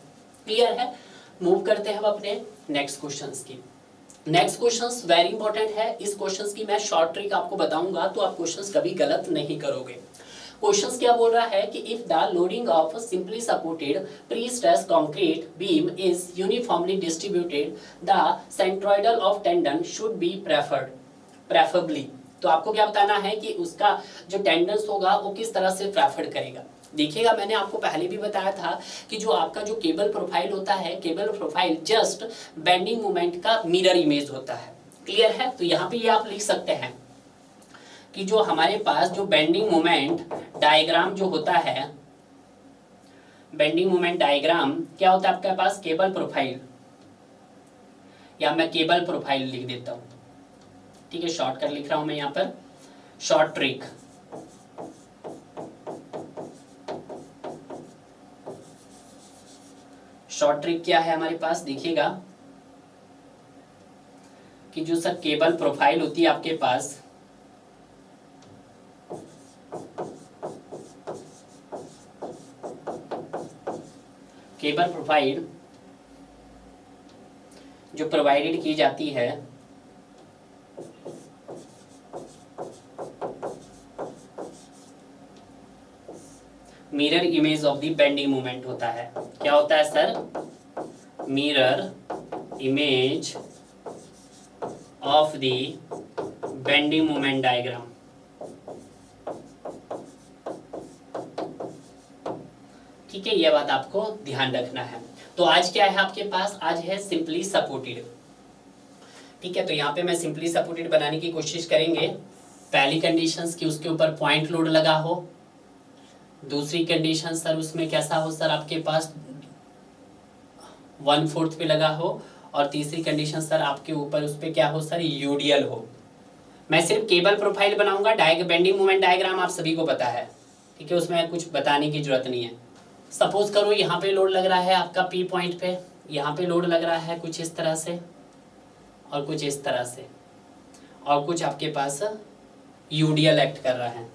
क्लियर है, मूव करते हैं हम अपने नेक्स्ट क्वेश्चंस की। नेक्स्ट क्वेश्चंस वेरी इंपॉर्टेंट है। इस क्वेश्चंस की मैं शॉर्ट ट्रिक आपको बताऊंगा तो आप क्वेश्चंस कभी गलत नहीं करोगे। क्वेश्चंस क्या बोल रहा है कि if the loading of simply supported pre stress concrete beam is uniformly distributed, the centroidal of tendon should be preferably. तो आपको क्या बताना है कि उसका जो टेंडेंस होगा वो किस तरह से प्रेफर करेगा। देखिएगा, मैंने आपको पहले भी बताया था कि जो आपका जो केबल प्रोफाइल होता है, cable profile just bending moment का मिरर इमेज होता है। क्लियर है, तो यहाँ पे ये आप लिख सकते हैं कि जो हमारे पास जो बेंडिंग मोमेंट डायग्राम जो होता है, बेंडिंग मोमेंट डायग्राम क्या होता है आपके पास, केबल प्रोफाइल, या मैं केबल प्रोफाइल लिख देता हूँ। ठीक है, शॉर्टकट लिख रहा हूं मैं यहाँ पर, शॉर्ट ट्रिक। शॉर्ट ट्रिक क्या है हमारे पास, देखिएगा कि जो सर केबल प्रोफाइल होती है आपके पास, केबल प्रोफाइल जो प्रोवाइडेड की जाती है mirror image of the bending moment होता है। क्या होता है sir, mirror image of the bending moment diagram. ठीक है, यह बात आपको ध्यान रखना है। तो आज क्या है आपके पास, आज है सिंपली सपोर्टेड। ठीक है, तो यहाँ पे मैं सिंपली सपोर्टेड बनाने की कोशिश करेंगे। पहली कंडीशंस कि उसके ऊपर पॉइंट लोड लगा हो, दूसरी कंडीशन सर उसमें कैसा हो सर आपके पास 1/4 पे लगा हो, और तीसरी कंडीशन सर आपके ऊपर उस पे क्या हो सर यूडीएल हो। मैं सिर्फ केबल प्रोफाइल बनाऊंगा, बेंडिंग मोमेंट डायग्राम आप सभी को पता है। ठीक है, उसमें कुछ बताने की जरूरत नहीं है। सपोज करो यहाँ पे लोड लग रहा है आपका पी पॉइंट पे, यहाँ पे लोड लग रहा है कुछ इस तरह से और कुछ इस तरह से, और कुछ आपके पास यूडीएल एक्ट कर रहा है।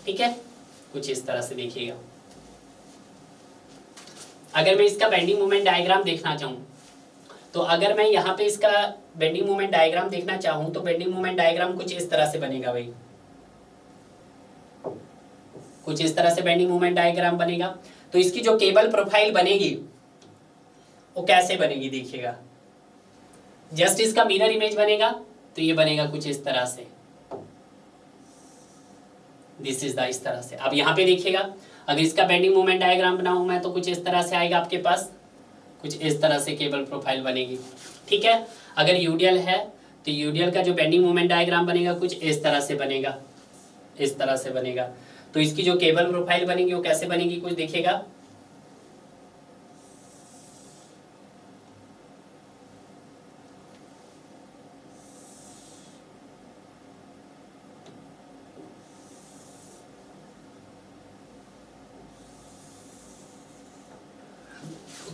ठीक है, कुछ इस तरह से देखिएगा। अगर मैं इसका बेंडिंग मोमेंट डायग्राम देखना चाहूँ, तो अगर मैं यहाँ पे इसका बेंडिंग मोमेंट डायग्राम देखना चाहूँ तो बेंडिंग मोमेंट डायग्राम कुछ इस तरह से बनेगा भाई, कुछ इस तरह से बेंडिंग मोमेंट डायग्राम बनेगा। तो इसकी जो केबल प्रोफाइल बनेगी वो कैसे बनेगी देखिएगा। जस्ट इसका मिरर इमेज बनेगा तो ये बनेगा कुछ इस तरह से, दिस इज द, इस तरह से। अब यहाँ पे देखिएगा, अगर इसका बेंडिंग मोमेंट डायग्राम बनाऊं मैं तो कुछ इस तरह से आएगा आपके पास, कुछ इस तरह से केबल प्रोफाइल बनेगी। ठीक है, अगर यूडीएल है तो यूडीएल का जो बेंडिंग मोमेंट डायग्राम बनेगा कुछ इस तरह से बनेगा, इस तरह से बनेगा। तो इसकी जो केबल प्रोफाइल बनेगी वो कैसे बनेगी कुछ देखिएगा।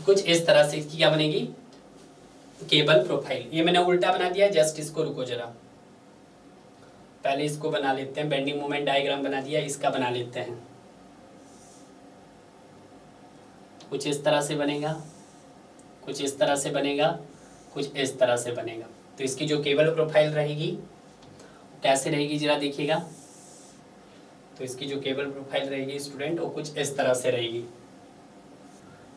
कुछ इस तरह से इसकी क्या बनेगी केबल प्रोफाइल। ये मैंने उल्टा बना दिया, जस्ट इसको रुको जरा, पहले इसको बना लेते हैं। बेंडिंग मोमेंट डायग्राम बना दिया, इसका बना लेते हैं। कुछ इस तरह से बनेगा, कुछ इस तरह से बनेगा, कुछ इस तरह से बनेगा। तो इसकी जो केबल प्रोफाइल रहेगी कैसे रहेगी जरा देखिएगा। तो इसकी जो केबल प्रोफाइल रहेगी स्टूडेंट वो कुछ इस तरह से रहेगी,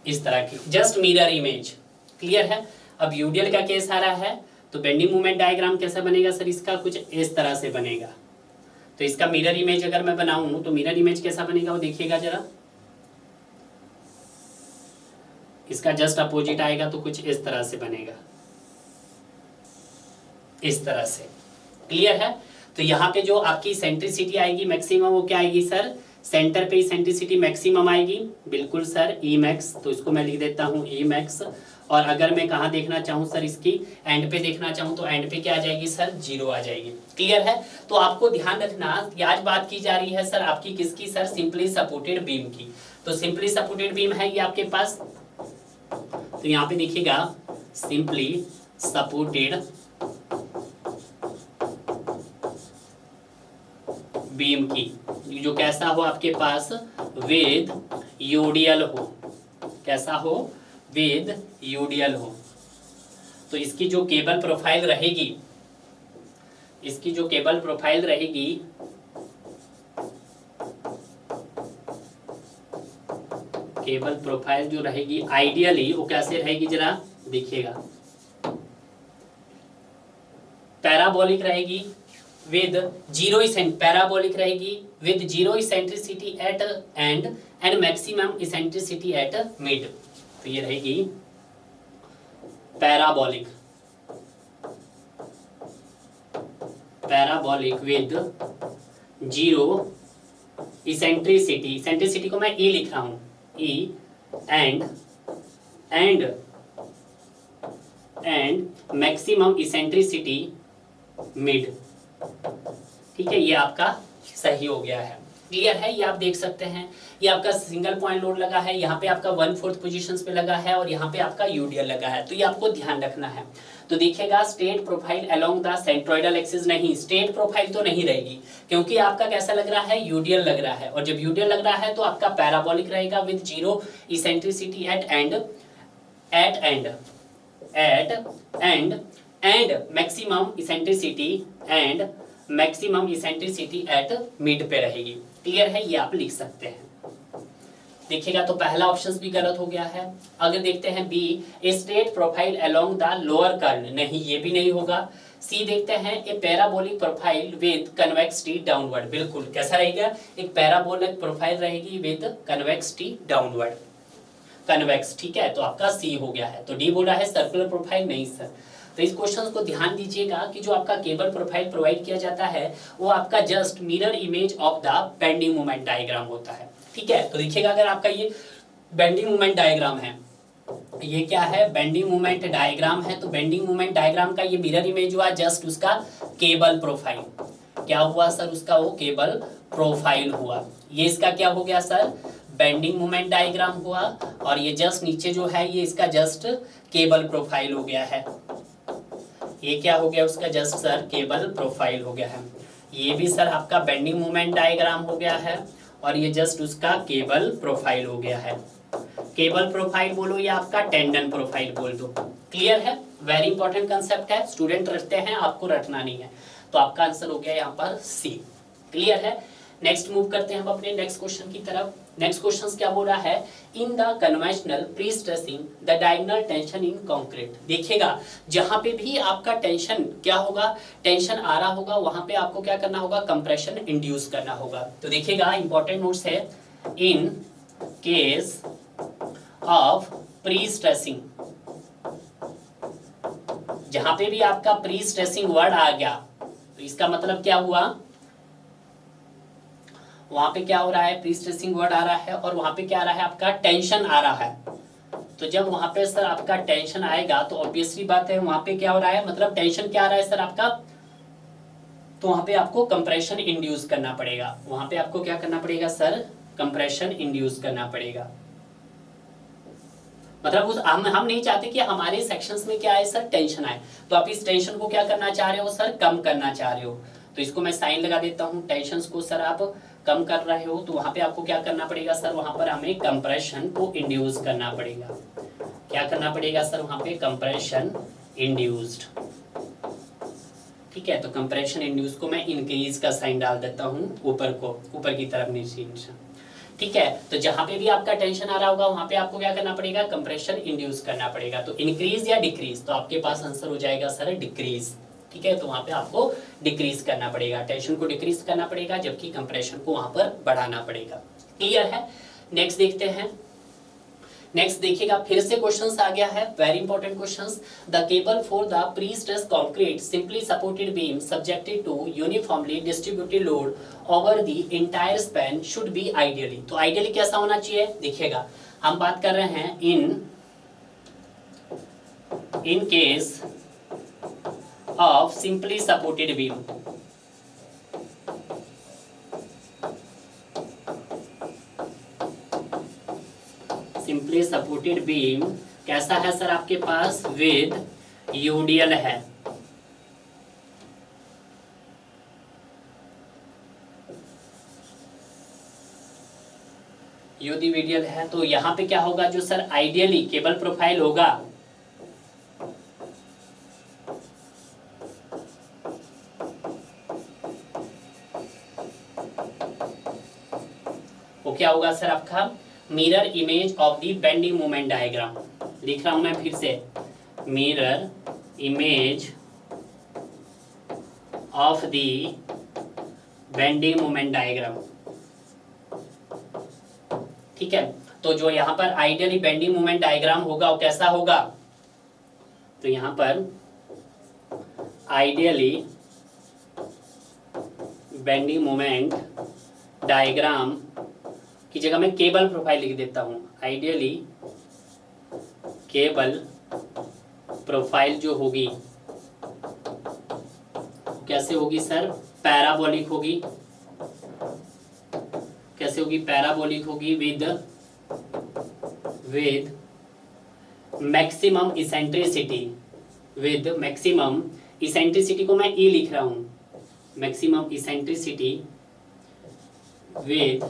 इस तरह की, जस्ट मिरर इमेज। क्लियर है। अब यूडीएल का केस आ रहा है तो बेंडिंग मोमेंट डायग्राम कैसा बनेगा सर, इसका कुछ इस तरह से बनेगा। तो इसका मिरर इमेज अगर मैं बनाऊं तो मिरर इमेज कैसा बनेगा वो देखिएगा जरा। इसका जस्ट अपोजिट आएगा तो कुछ इस तरह से बनेगा, इस तरह से। क्लियर है। तो यहाँ पे जो आपकी सेंट्रिसिटी आएगी मैक्सिमम वो क्या आएगी सर, सेंटर पे सेंट्रिसिटी मैक्सिमम आएगी। बिल्कुल सर, ई मैक्स। तो इसको मैं लिख देता हूँ ई मैक्स। और अगर मैं कहाँ देखना चाहूँ सर, इसकी एंड पे देखना चाहूँ तो एंड पे क्या आ जाएगी सर, 0 आ जाएगी। क्लियर है। तो आपको ध्यान रखना, आज बात की जा रही है सर आपकी किसकी सर, सिंपली सपोर्टेड बीम की। तो सिंपली सपोर्टेड बीम है ये आपके पास। तो यहाँ पे देखिएगा सिंपली सपोर्टेड बीम की, जो कैसा हो आपके पास विद यूडीएल हो, कैसा हो विद यूडीएल हो। तो इसकी जो केबल प्रोफाइल रहेगी, इसकी जो केबल प्रोफाइल रहेगी केबल प्रोफाइल जो रहेगी आइडियली वो कैसे रहेगी जरा देखिएगा, पैराबोलिक रहेगी with zero parabolic रहेगी with zero eccentricity at end and maximum eccentricity at mid। तो ये रहेगी parabolic, parabolic with zero eccentricity, eccentricity को मैं E लिख रहा हूँ, E and maximum eccentricity mid। ठीक है, ये आपका सही हो गया है। क्लियर है। ये आप देख सकते हैं, ये आपका सिंगल पॉइंट लोड लगा है, यहाँ पे आपका 1/4 पोजीशंस पे लगा है और यहाँ पे आपका यूडीएल लगा है। तो ये आपको ध्यान रखना है। तो देखिएगा straight profile along the centroidal axis, नहीं स्ट्रेट प्रोफाइल तो नहीं रहेगी, क्योंकि आपका कैसा लग रहा है, यूडीएल लग रहा है। और जब यूडीएल लग रहा है तो आपका पैराबोलिक रहेगा with 0 eccentricity at maximum eccentricity at mid पे रहेगी। क्लियर है। ये आप लिख सकते हैं। देखिएगा तो पहला ऑप्शन भी गलत हो गया है। अगर देखते हैं B, a straight profile along the lower kern, नहीं ये भी नहीं होगा। सी देखते हैं a parabolic profile with convexity downward, बिल्कुल कैसा रहेगा, एक पैराबोलिक प्रोफाइल रहेगी विद कन्वेक्सिटी डाउनवर्ड, कन्वेक्स, ठीक है, तो आपका सी हो गया है। तो डी बोल रहा है सर्कुलर प्रोफाइल, नहीं सर। तो इस क्वेश्चन को ध्यान दीजिएगा कि जो आपका केबल प्रोफाइल प्रोवाइड किया जाता है वो आपका just mirror image of the bending moment diagram होता है, ठीक है। तो देखिएगा अगर आपका ये बेंडिंग मोमेंट डायग्राम है, ये क्या है, बेंडिंग मोमेंट डायग्राम है, तो बेंडिंग मोमेंट डायग्राम का ये मिरर इमेज हुआ जस्ट उसका केबल प्रोफाइल, क्या हुआ सर, उसका वो केबल प्रोफाइल हुआ। ये इसका क्या हो गया सर, बेंडिंग मोमेंट डायग्राम हुआ, और ये जस्ट नीचे जो है ये इसका जस्ट केबल प्रोफाइल हो गया है। ये क्या हो गया उसका जस्ट सर केबल प्रोफाइल हो गया है। ये भी सर आपका बेंडिंग मोमेंट डायग्राम हो गया है, और ये जस्ट उसका केबल प्रोफाइल हो गया है। केबल प्रोफाइल बोलो या आपका टेंडन प्रोफाइल बोल दो, क्लियर है। वेरी इंपॉर्टेंट कंसेप्ट है, स्टूडेंट रटते हैं, आपको रटना नहीं है। तो आपका आंसर हो गया यहाँ पर सी, क्लियर है। नेक्स्ट मूव करते हैं हम अपने नेक्स्ट क्वेश्चन की तरफ। नेक्स्ट क्वेश्चन क्या बोल रहा है, in the conventional pre stressing the diagonal tension in concrete. देखिएगा जहां पे भी आपका टेंशन क्या होगा, टेंशन आ रहा होगा, वहां पे आपको क्या करना होगा, कंप्रेशन इंड्यूस करना होगा। तो देखिएगा इंपॉर्टेंट नोट्स है, इन केस ऑफ प्री स्ट्रेसिंग, जहां पे भी आपका प्री स्ट्रेसिंग वर्ड आ गया तो इसका मतलब क्या हुआ, वहां पे क्या हो रहा है, प्री स्ट्रेसिंग वर्ड आ रहा है, और वहां पे क्या आ रहा है, आपका टेंशन आ रहा है। तो जब वहां पे सर आपका टेंशन आएगा तो ऑब्वियसली बात है वहां पे क्या हो रहा है, मतलब टेंशन क्या आ रहा है सर आपका, तो वहां पे आपको कंप्रेशन इंड्यूस करना पड़ेगा। वहां पे आपको क्या करना पड़ेगा सर, कंप्रेशन इंड्यूस करना पड़ेगा। मतलब उस हम नहीं चाहते कि हमारे सेक्शंस में क्या आए सर, टेंशन आए। तो आप इस टेंशन को क्या करना चाह रहे हो सर, कम करना चाह रहे हो। तो इसको मैं साइन लगा देता हूँ, टेंशन को सर आप कम कर रहे हो, तो वहां पे आपको क्या करना पड़ेगा सर, वहां पर हमें कंप्रेशन को इंड्यूस करना पड़ेगा। क्या करना पड़ेगा सर, वहां पे कंप्रेशन इंड्यूस्ड, ठीक है। तो कंप्रेशन इंड्यूस को मैं इंक्रीज का साइन डाल देता हूँ ऊपर को, ऊपर की तरफ नीचे, ठीक है। तो जहां पे भी आपका टेंशन आ रहा होगा वहां पे आपको क्या करना पड़ेगा, कंप्रेशन इंड्यूस करना पड़ेगा। तो इंक्रीज या डिक्रीज, तो आपके पास आंसर हो जाएगा सर डिक्रीज, ठीक है। तो वहां पे आपको डिक्रीज करना पड़ेगा, टेंशन को डिक्रीज करना पड़ेगा, जबकि कंप्रेशन को वहां पर बढ़ाना पड़ेगा, क्लियर है। नेक्स्ट देखते हैं, नेक्स्ट देखिएगा फिर से क्वेश्चंस आ गया है, very important questions. The cable for the pre stress concrete simply supported beam subjected to uniformly distributed load over the entire span should be ideally. तो आइडियली कैसा होना चाहिए, देखिएगा हम बात कर रहे हैं in case of simply supported beam, simply supported beam कैसा है सर आपके पास, विद यूडीएल है। यूडीवीडियल है, तो यहां पे क्या होगा, जो सर आइडियली केबल प्रोफाइल होगा वो क्या होगा सर आपका, mirror image of the bending moment diagram. लिख रहा हूं मैं फिर से, mirror image of the bending moment diagram, ठीक है। तो जो यहां पर आइडियली बेंडिंग मोमेंट डायग्राम होगा वो कैसा होगा, तो यहां पर आइडियली बेंडिंग मोमेंट डायग्राम की जगह मैं केबल प्रोफाइल लिख देता हूं। आइडियली केबल प्रोफाइल जो होगी कैसे होगी सर, पैराबोलिक होगी। कैसे होगी, पैराबोलिक होगी with maximum eccentricity, with maximum eccentricity को मैं ई लिख रहा हूं, maximum eccentricity with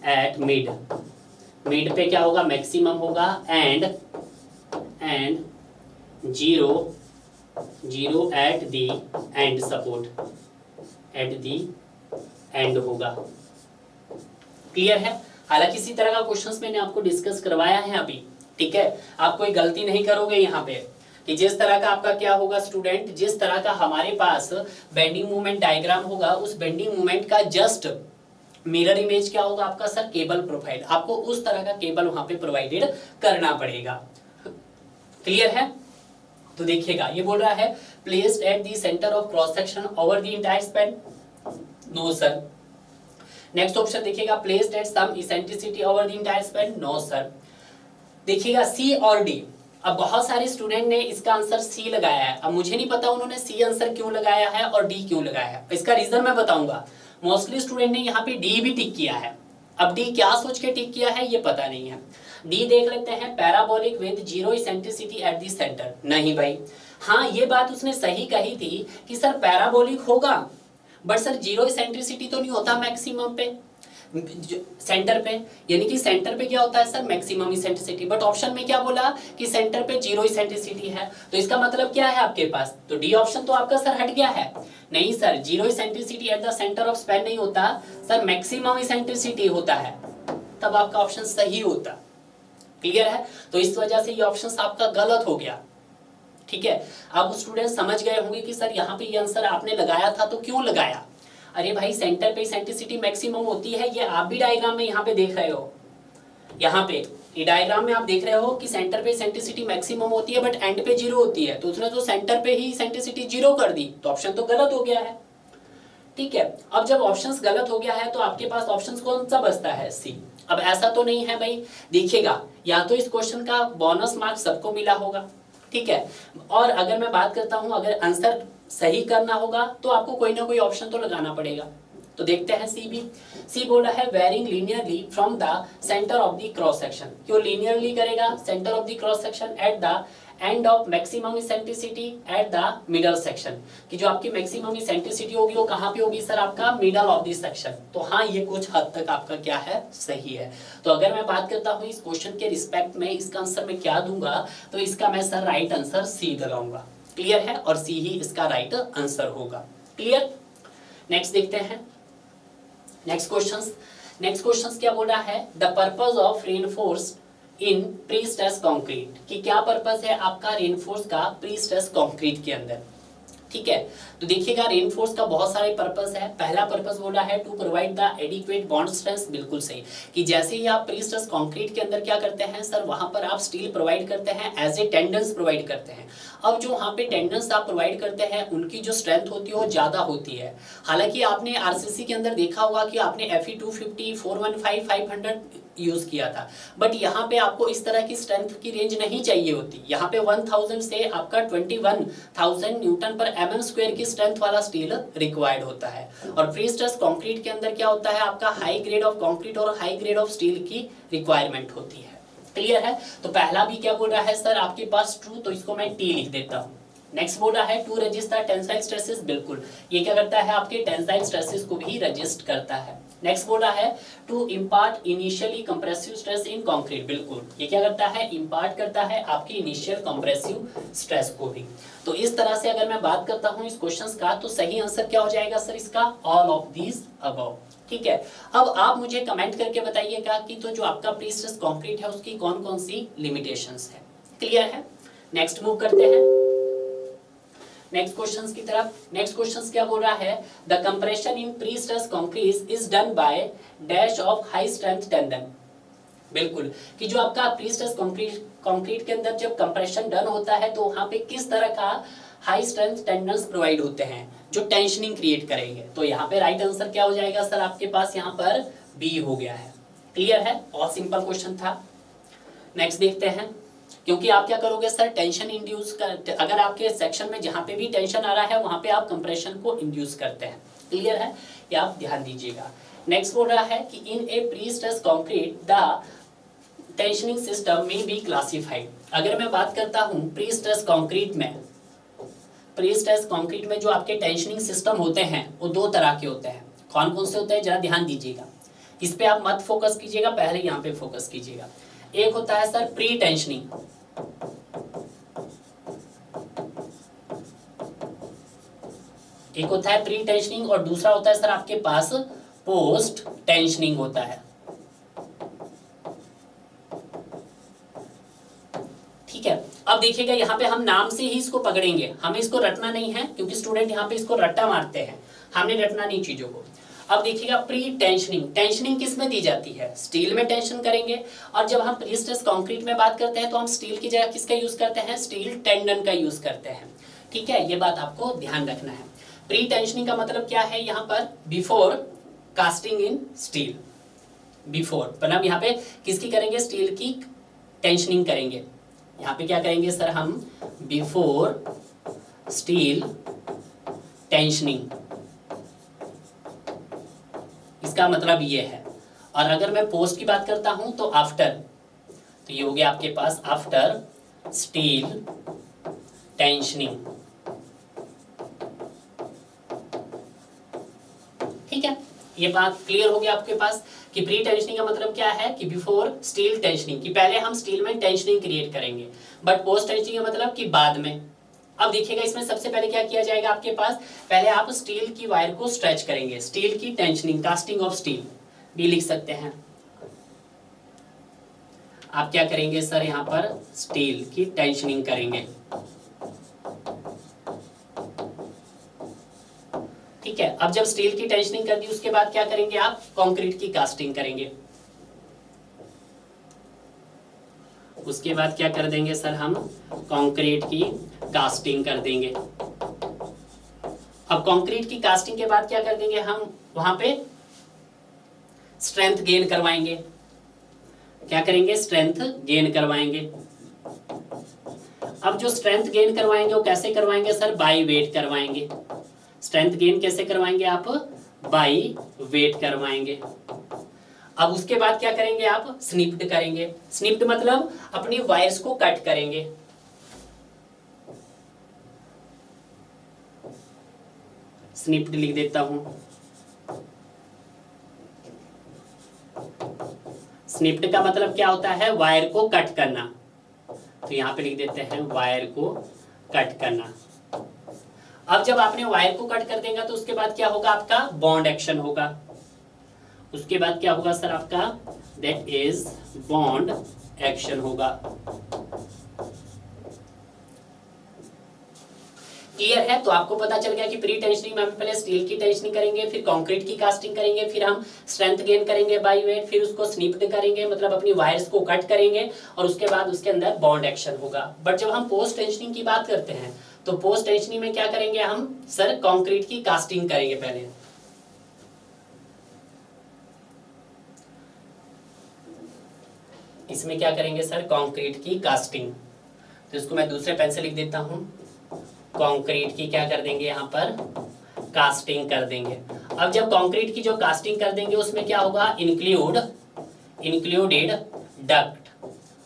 at mid, mid पे क्या होगा, मैक्सिमम होगा, and zero at the and, support at the and होगा, क्लियर है। हालांकि इसी तरह का क्वेश्चंस मैंने आपको डिस्कस करवाया है अभी, ठीक है। आप कोई गलती नहीं करोगे यहाँ पे कि जिस तरह का आपका क्या होगा स्टूडेंट, जिस तरह का हमारे पास बेंडिंग मूवमेंट डायग्राम होगा, उस बेंडिंग मूवमेंट का जस्ट मिरर इमेज क्या होगा आपका सर, केबल प्रोफाइल। आपको उस तरह का केबल वहां पे प्रोवाइडेड करना पड़ेगा। क्लियर है। तो देखिएगा ये बोल रहा है placed at the centre of cross section over the entire span, no sir. Next option देखिएगा placed at some eccentricity over the entire span, no sir. देखिएगा सी और डी। अब बहुत सारे स्टूडेंट ने इसका आंसर सी लगाया है। अब मुझे नहीं पता उन्होंने सी आंसर क्यों लगाया है और डी क्यों लगाया है, इसका रीजन मैं बताऊंगा। मोस्टली स्टूडेंट ने यहाँ पे डी भी टिक किया है। अब डी क्या सोच के टिक किया है ये पता नहीं है। डी देख लेते हैं, parabolic with zero eccentricity at the centre. नहीं भाई, हाँ ये बात उसने सही कही थी कि सर पैराबोलिक होगा, बट सर जीरो इसेंट्रिसिटी तो नहीं होता मैक्सिमम पे, सेंटर पे। यानी कि सेंटर पे क्या होता है sir, maximum eccentricity. But option में क्या बोला कि सेंटर पे जीरो इसेंट्रिसिटी है, तो इसका मतलब क्या है आपके पास, तो डी ऑप्शन तो आपका सर हट गया है। नहीं sir, zero eccentricity at the centre of span नहीं होता सर, मैक्सिमम इसेंट्रिसिटी होता है, तब आपका ऑप्शन सही होता। क्लियर है। तो इस वजह से ये ऑप्शन आपका गलत हो गया, ठीक है। अब स्टूडेंट समझ गए होंगे कि सर यहाँ पे ये आंसर आपने लगाया था तो क्यों लगाया। अरे भाई सेंटर पे इसेंट्रिसिटी मैक्सिमम होती है, ये आप भी डायग्राम में यहाँ पे देख रहे हो। यहाँ पे ये डायग्राम में आप देख रहे हो कि सेंटर पे इसेंट्रिसिटी मैक्सिमम होती है बट एंड पे जीरो होती है, तो उसने तो सेंटर पे ही इसेंट्रिसिटी जीरो कर दी, तो ऑप्शन तो गलत हो गया है, ठीक है। अब जब ऑप्शंस गलत हो गया है तो आपके पास ऑप्शंस कौन सा बचता है, सी। अब ऐसा तो नहीं है भाई, देखिएगा या तो इस क्वेश्चन का बोनस मार्क सबको मिला होगा, ठीक है। और अगर मैं बात करता हूं, अगर आंसर सही करना होगा तो आपको कोई ना कोई ऑप्शन तो लगाना पड़ेगा। तो देखते हैं सी भी। सी बोला है varying linearly from the centre of the cross section. क्यों लीनियरली करेगा, centre of the cross section at the end of maximum eccentricity at the middle section, कि जो आपकी मैक्सिमम इसेंट्रिसिटी होगी वो कहाँ पे होगी सर, आपका मिडल ऑफ द सेक्शन। तो हाँ ये कुछ हद तक आपका क्या है, सही है। तो अगर मैं बात करता हूँ इस क्वेश्चन के रिस्पेक्ट में इसका आंसर मैं क्या दूंगा, तो इसका मैं सर राइट आंसर सी लगाऊंगा। क्लियर है, और सी ही इसका राइट आंसर होगा। क्लियर। नेक्स्ट देखते हैं नेक्स्ट क्वेश्चंस क्या बोल रहा है, the purpose of reinforced in pre stress concrete, कि क्या पर्पस है आपका रेनफोर्स का प्री स्ट्रेस कंक्रीट के अंदर, ठीक है। तो देखिएगा रेनफोर्स का बहुत सारे पर्पस है। पहला पर्पस बोला है to provide the adequate bond strength, बिल्कुल सही, कि जैसे ही आप प्री स्ट्रेस कंक्रीट के अंदर क्या करते हैं सर, वहां पर आप स्टील प्रोवाइड करते हैं, एज ए टेंडेंस प्रोवाइड करते हैं। अब जो वहाँ पे टेंडेंस आप प्रोवाइड करते हैं उनकी जो स्ट्रेंथ होती है वो ज़्यादा होती है। हालांकि आपने आरसीसी के अंदर देखा होगा कि आपने FE 250, 415, 500 यूज किया था, बट यहाँ पे आपको इस तरह की स्ट्रेंथ की रेंज नहीं चाहिए होती। यहाँ पे 1000 से आपका 21,000 न्यूटन पर mm² की स्ट्रेंथ वाला स्टील रिक्वायर्ड होता है। और प्री स्ट्रेस कंक्रीट के अंदर क्या होता है, आपका हाई ग्रेड ऑफ कंक्रीट और हाई ग्रेड ऑफ स्टील की रिक्वायरमेंट होती है। क्लियर है। तो पहला भी क्या बोल रहा है सर आपके पास ट्रू, तो इसको मैं टी लिख देता हूँ। नेक्स्ट बोल रहा है to resist the tensile stresses, बिल्कुल ये क्या करता है आपके टेंसाइल स्ट्रेसेस को भी रजिस्ट करता है। नेक्स्ट बोल रहा है to impart initially compressive stress in concrete, बिल्कुल ये क्या करता है, इम्पार्ट करता है आपकी इनिशियल कंप्रेसिव स्ट्रेस को भी। तो इस तरह से अगर मैं बात करता हूँ इस क्वेश्चन का, तो सही आंसर क्या हो जाएगा सर इसका, ऑल ऑफ दीज अबव। ठीक है। अब आप मुझे कमेंट करके बताइएगा कि तो जो आपका प्री स्ट्रेस कंक्रीट है उसकी कौन कौन सी लिमिटेशंस है। क्लियर है। नेक्स्ट मूव करते हैं नेक्स्ट क्वेश्चंस की तरफ। नेक्स्ट क्वेश्चंस क्या बोल रहा है, the compression in pre stress concrete is done by dash of high strength tendon, बिल्कुल कि जो आपका प्री स्ट्रेस कंक्रीट के अंदर जब कंप्रेशन डन होता है तो वहां पे किस तरह का हाई स्ट्रेंथ टेंडन्स प्रोवाइड होते हैं जो टेंशनिंग क्रिएट करेंगे। तो यहाँ पे राइट आंसर क्या हो जाएगा सर आपके पास, यहाँ पर बी हो गया है। क्लियर है, बहुत सिंपल क्वेश्चन था। नेक्स्ट देखते हैं, क्योंकि आप क्या करोगे सर, टेंशन इंड्यूस कर, अगर आपके सेक्शन में जहाँ पे भी टेंशन आ रहा है वहां पे आप कंप्रेशन को इंड्यूस करते हैं। क्लियर है, ये आप ध्यान दीजिएगा। नेक्स्ट बोल रहा है कि in a pre stress concrete the tensioning system में बी क्लासिफाइड। अगर मैं बात करता हूँ प्री स्ट्रेस कंक्रीट में जो आपके टेंशनिंग सिस्टम होते हैं वो दो तरह के होते हैं। कौन कौन से होते हैं जरा ध्यान दीजिएगा, इस पे आप मत फोकस कीजिएगा, पहले यहाँ पे फोकस कीजिएगा। एक होता है सर प्री टेंशनिंग, एक होता है प्री टेंशनिंग और दूसरा होता है सर आपके पास पोस्ट टेंशनिंग होता है। ठीक है। अब देखिएगा यहाँ पे हम नाम से ही इसको पकड़ेंगे, हमें इसको रटना नहीं है क्योंकि स्टूडेंट यहाँ पे इसको रट्टा मारते हैं, हमने रटना नहीं चीजों को। अब देखिएगा प्री टेंशनिंग, टेंशनिंग किस में दी जाती है? स्टील में टेंशन करेंगे। और जब हम प्री स्ट्रेस कंक्रीट में बात करते हैं तो हम स्टील की जगह किसका यूज करते हैं? स्टील टेंडन का यूज करते हैं। ठीक है, ये बात आपको ध्यान रखना है। प्री टेंशनिंग का मतलब क्या है? यहाँ पर बिफोर कास्टिंग इन स्टील, बिफोर मतलब यहाँ पे किसकी करेंगे? स्टील की टेंशनिंग करेंगे। यहाँ पे क्या करेंगे सर हम? बिफोर स्टील टेंशनिंग, इसका मतलब ये है। और अगर मैं पोस्ट की बात करता हूं तो आफ्टर, तो ये हो गया आपके पास आफ्टर स्टील टेंशनिंग। ठीक है, ये बात क्लियर हो गया आपके पास कि प्री टेंशनिंग का मतलब क्या है? कि बिफोर स्टील टेंशनिंग, कि पहले हम स्टील में टेंशनिंग क्रिएट करेंगे। बट पोस्ट टेंशनिंग का मतलब कि बाद में। अब देखिएगा इसमें सबसे पहले क्या किया जाएगा आपके पास? पहले आप स्टील की वायर को स्ट्रेच करेंगे, स्टील की टेंशनिंग, कास्टिंग ऑफ स्टील भी लिख सकते हैं। आप क्या करेंगे सर? यहाँ पर स्टील की टेंशनिंग करेंगे। ठीक है, अब जब स्टील की टेंशनिंग कर दी उसके बाद क्या करेंगे आप? कंक्रीट की कास्टिंग करेंगे। उसके बाद क्या कर देंगे सर हम? कंक्रीट की कास्टिंग कर देंगे। अब कंक्रीट की कास्टिंग के बाद क्या कर देंगे हम? वहां पे स्ट्रेंथ गेन करवाएंगे। क्या करेंगे? स्ट्रेंथ गेन करवाएंगे। अब जो स्ट्रेंथ गेन करवाएंगे वो कैसे करवाएंगे सर? बाय वेट करवाएंगे। स्ट्रेंथ गेन कैसे करवाएंगे आप? बाय वेट करवाएंगे। अब उसके बाद क्या करेंगे आप? स्निप्ड करेंगे। स्निप्ड मतलब अपनी वायर्स को कट करेंगे। स्निप्ड लिख देता हूं। स्निप्ड का मतलब क्या होता है? वायर को कट करना। तो यहां पे लिख देते हैं वायर को कट करना। अब जब आपने वायर को कट कर देंगे तो उसके बाद क्या होगा? आपका बॉन्ड एक्शन होगा। उसके बाद क्या होगा सर आपका? दैट इज बॉन्ड एक्शन होगा। क्लियर है? तो आपको पता चल गया कि प्री टेंशनिंग में हम पहले स्टील की टेंशनिंग करेंगे, फिर कंक्रीट की कास्टिंग करेंगे, फिर हम स्ट्रेंथ गेन करेंगे बाय वेट, फिर उसको स्निप्ड करेंगे मतलब अपनी वायर्स को कट करेंगे, और उसके बाद उसके अंदर बॉन्ड एक्शन होगा। बट जब हम पोस्ट टेंशनिंग की बात करते हैं तो पोस्ट टेंशनिंग में क्या करेंगे हम? सर कंक्रीट की कास्टिंग करेंगे पहले। इसमें क्या करेंगे सर? कंक्रीट की कास्टिंग। तो इसको मैं दूसरे पेन से लिख देता हूं। कंक्रीट की क्या कर देंगे? यहाँ पर कास्टिंग कर देंगे। अब जब कंक्रीट की जो कास्टिंग कर देंगे उसमें क्या होगा? इंक्लूडेड डक्ट,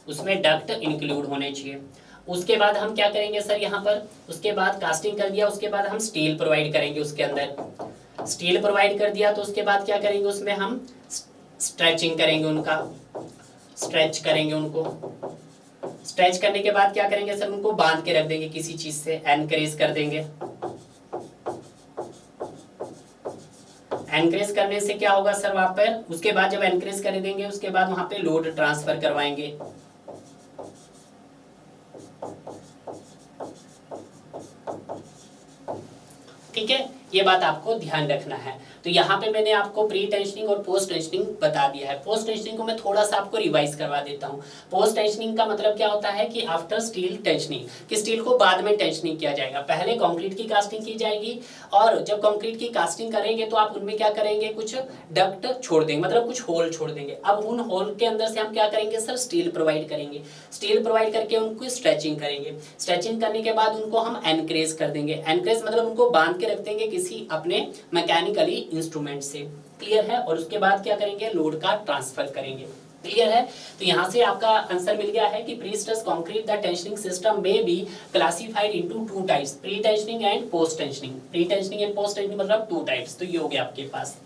उसमें डक्ट इंक्लूड होने चाहिए। उसके बाद हम क्या करेंगे सर? यहाँ पर उसके बाद कास्टिंग कर दिया, उसके बाद हम स्टील प्रोवाइड करेंगे। उसके अंदर स्टील प्रोवाइड कर दिया तो उसके बाद क्या करेंगे? उसमें हम स्ट्रेचिंग करेंगे, उनका स्ट्रेच करेंगे। उनको स्ट्रेच करने के बाद क्या करेंगे सर? उनको बांध के रख देंगे किसी चीज से, एनकरेज कर देंगे। एनकरेज करने से क्या होगा सर वहां पर? उसके बाद जब एनकरेज कर देंगे उसके बाद वहां पे लोड ट्रांसफर करवाएंगे। ठीक है, ये बात आपको ध्यान रखना है। तो यहाँ पे मैंने आपको प्री टेंशनिंग और पोस्ट टेंशनिंग बता दिया है। पोस्ट टेंशनिंग को मैं थोड़ा सा आपको रिवाइज करवा देता हूँ। पोस्ट टेंशनिंग का मतलब क्या होता है? कि आफ्टर स्टील टेंशनिंग, कि स्टील को बाद में टेंशनिंग किया जाएगा। पहले कंक्रीट की कास्टिंग की जाएगी, और जब कंक्रीट की कास्टिंग करेंगे तो आप उनमें क्या करेंगे? कुछ डक्ट छोड़ देंगे, मतलब कुछ होल छोड़ देंगे। अब उन होल के अंदर से हम क्या करेंगे सर? स्टील प्रोवाइड करेंगे। स्टील प्रोवाइड करके उनको स्ट्रेचिंग करेंगे। स्ट्रेचिंग करने के बाद उनको हम एनकरेज कर देंगे। एनकरेज मतलब उनको बांध के रख देंगे किसी अपने मैकेनिकली इंस्ट्रूमेंट से। क्लियर है? और उसके बाद क्या करेंगे? लोड का ट्रांसफर करेंगे। क्लियर है? तो यहां से आपका आंसर मिल गया है कि pre stress concrete the tensioning system में be classified into two types, pretensioning and post tensioning. Pretensioning and post tensioning मतलब टू टाइप्स। तो ये हो गया आपके पास।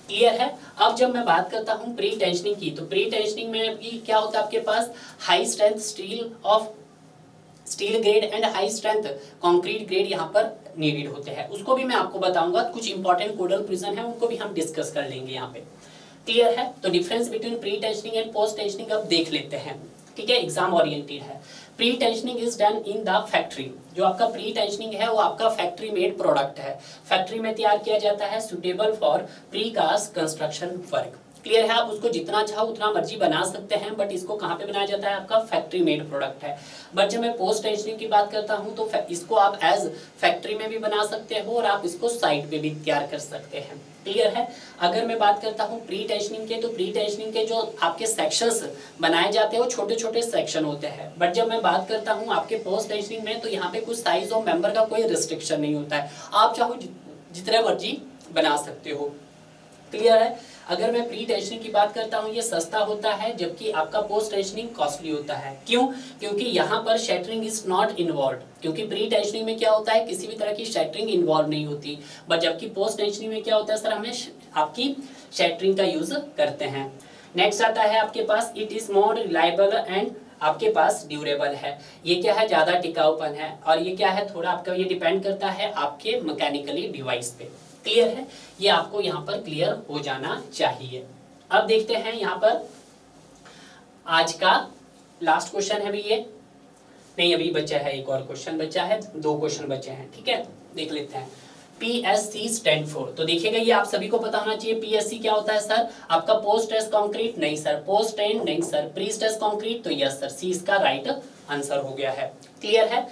क्लियर है? अब जब मैं बात करता हूं प्री टेंशनिंग की, तो प्री टेंशनिंग में भी क्या होता है आपके पास? High strength steel of steel grade and high strength concrete grade यहाँ पर नीडेड होते हैं। उसको भी मैं आपको बताऊंगा। कुछ इंपॉर्टेंट कोडल प्रिजन है, उनको भी हम डिस्कस कर लेंगे यहाँ पे। क्लियर है? तो difference between pre tensioning and post tensioning अब देख लेते हैं। ठीक है, एग्जाम ओरिएंटेड है। Pre tensioning is done in the factory. जो आपका प्री टेंशनिंग है वो आपका फैक्ट्री मेड प्रोडक्ट है, फैक्ट्री में तैयार किया जाता है, suitable for precast construction work. Clear है, आप उसको जितना चाहो उतना मर्जी बना सकते हैं, बट इसको कहाँ पे बनाया जाता है, आपका फैक्ट्री मेड प्रोडक्ट है। बट जब मैं पोस्ट टेंशनिंग की बात करता हूँ तो इसको आप एज फैक्ट्री में भी बना सकते हो और आप इसको साइट पे भी तैयार कर सकते हैं। क्लियर है। अगर मैं बात करता हूँ प्री टेंशनिंग के, तो प्री टेंशनिंग के जो आपके सेक्शंस बनाए जाते हैं वो छोटे छोटे सेक्शन होते हैं। बट जब मैं बात करता हूँ आपके पोस्ट टेंशनिंग में, तो यहाँ पे कुछ साइज ऑफ मेंबर का कोई रिस्ट्रिक्शन नहीं होता है, आप चाहो जितने मर्जी बना सकते हो। क्लियर है। अगर मैं प्री टेंशनिंग की बात करता हूँ, ये सस्ता होता है, जबकि आपका पोस्ट टेंशनिंग कॉस्टली होता है। क्यों? क्योंकि यहाँ पर शटरिंग इज नॉट इन्वॉल्व। क्योंकि प्री टेंशनिंग में क्या होता है, किसी भी तरह की शटरिंग इन्वॉल्व नहीं होती, बट जबकि पोस्ट टेंशनिंग में क्या होता है सर, हमें आपकी शटरिंग का यूज करते हैं। नेक्स्ट आता है आपके पास, it is more reliable and आपके पास ड्यूरेबल है। ये क्या है, ज्यादा टिकाऊपन है, और ये क्या है, थोड़ा आपका ये डिपेंड करता है आपके मैकेनिकली डिवाइस पे। क्लियर है, ये आपको यहाँ पर क्लियर हो जाना चाहिए। अब देखते हैं यहाँ पर आज का लास्ट क्वेश्चन है भी ये, नहीं अभी बचा है, एक और क्वेश्चन बचा है, 2 क्वेश्चन बचे हैं। ठीक है, देख लेते हैं। PSC स्टैंड फॉर, तो देखिएगा ये आप सभी को पता होना चाहिए। PSC क्या होता है सर, आपका पोस्ट टेस्ट कॉन्क्रीट, नहीं सर, पोस्ट टेंड नहीं सर, प्री टेस्ट कॉन्क्रीट, तो यस सर, सी इसका राइट आंसर हो गया है। क्लियर है।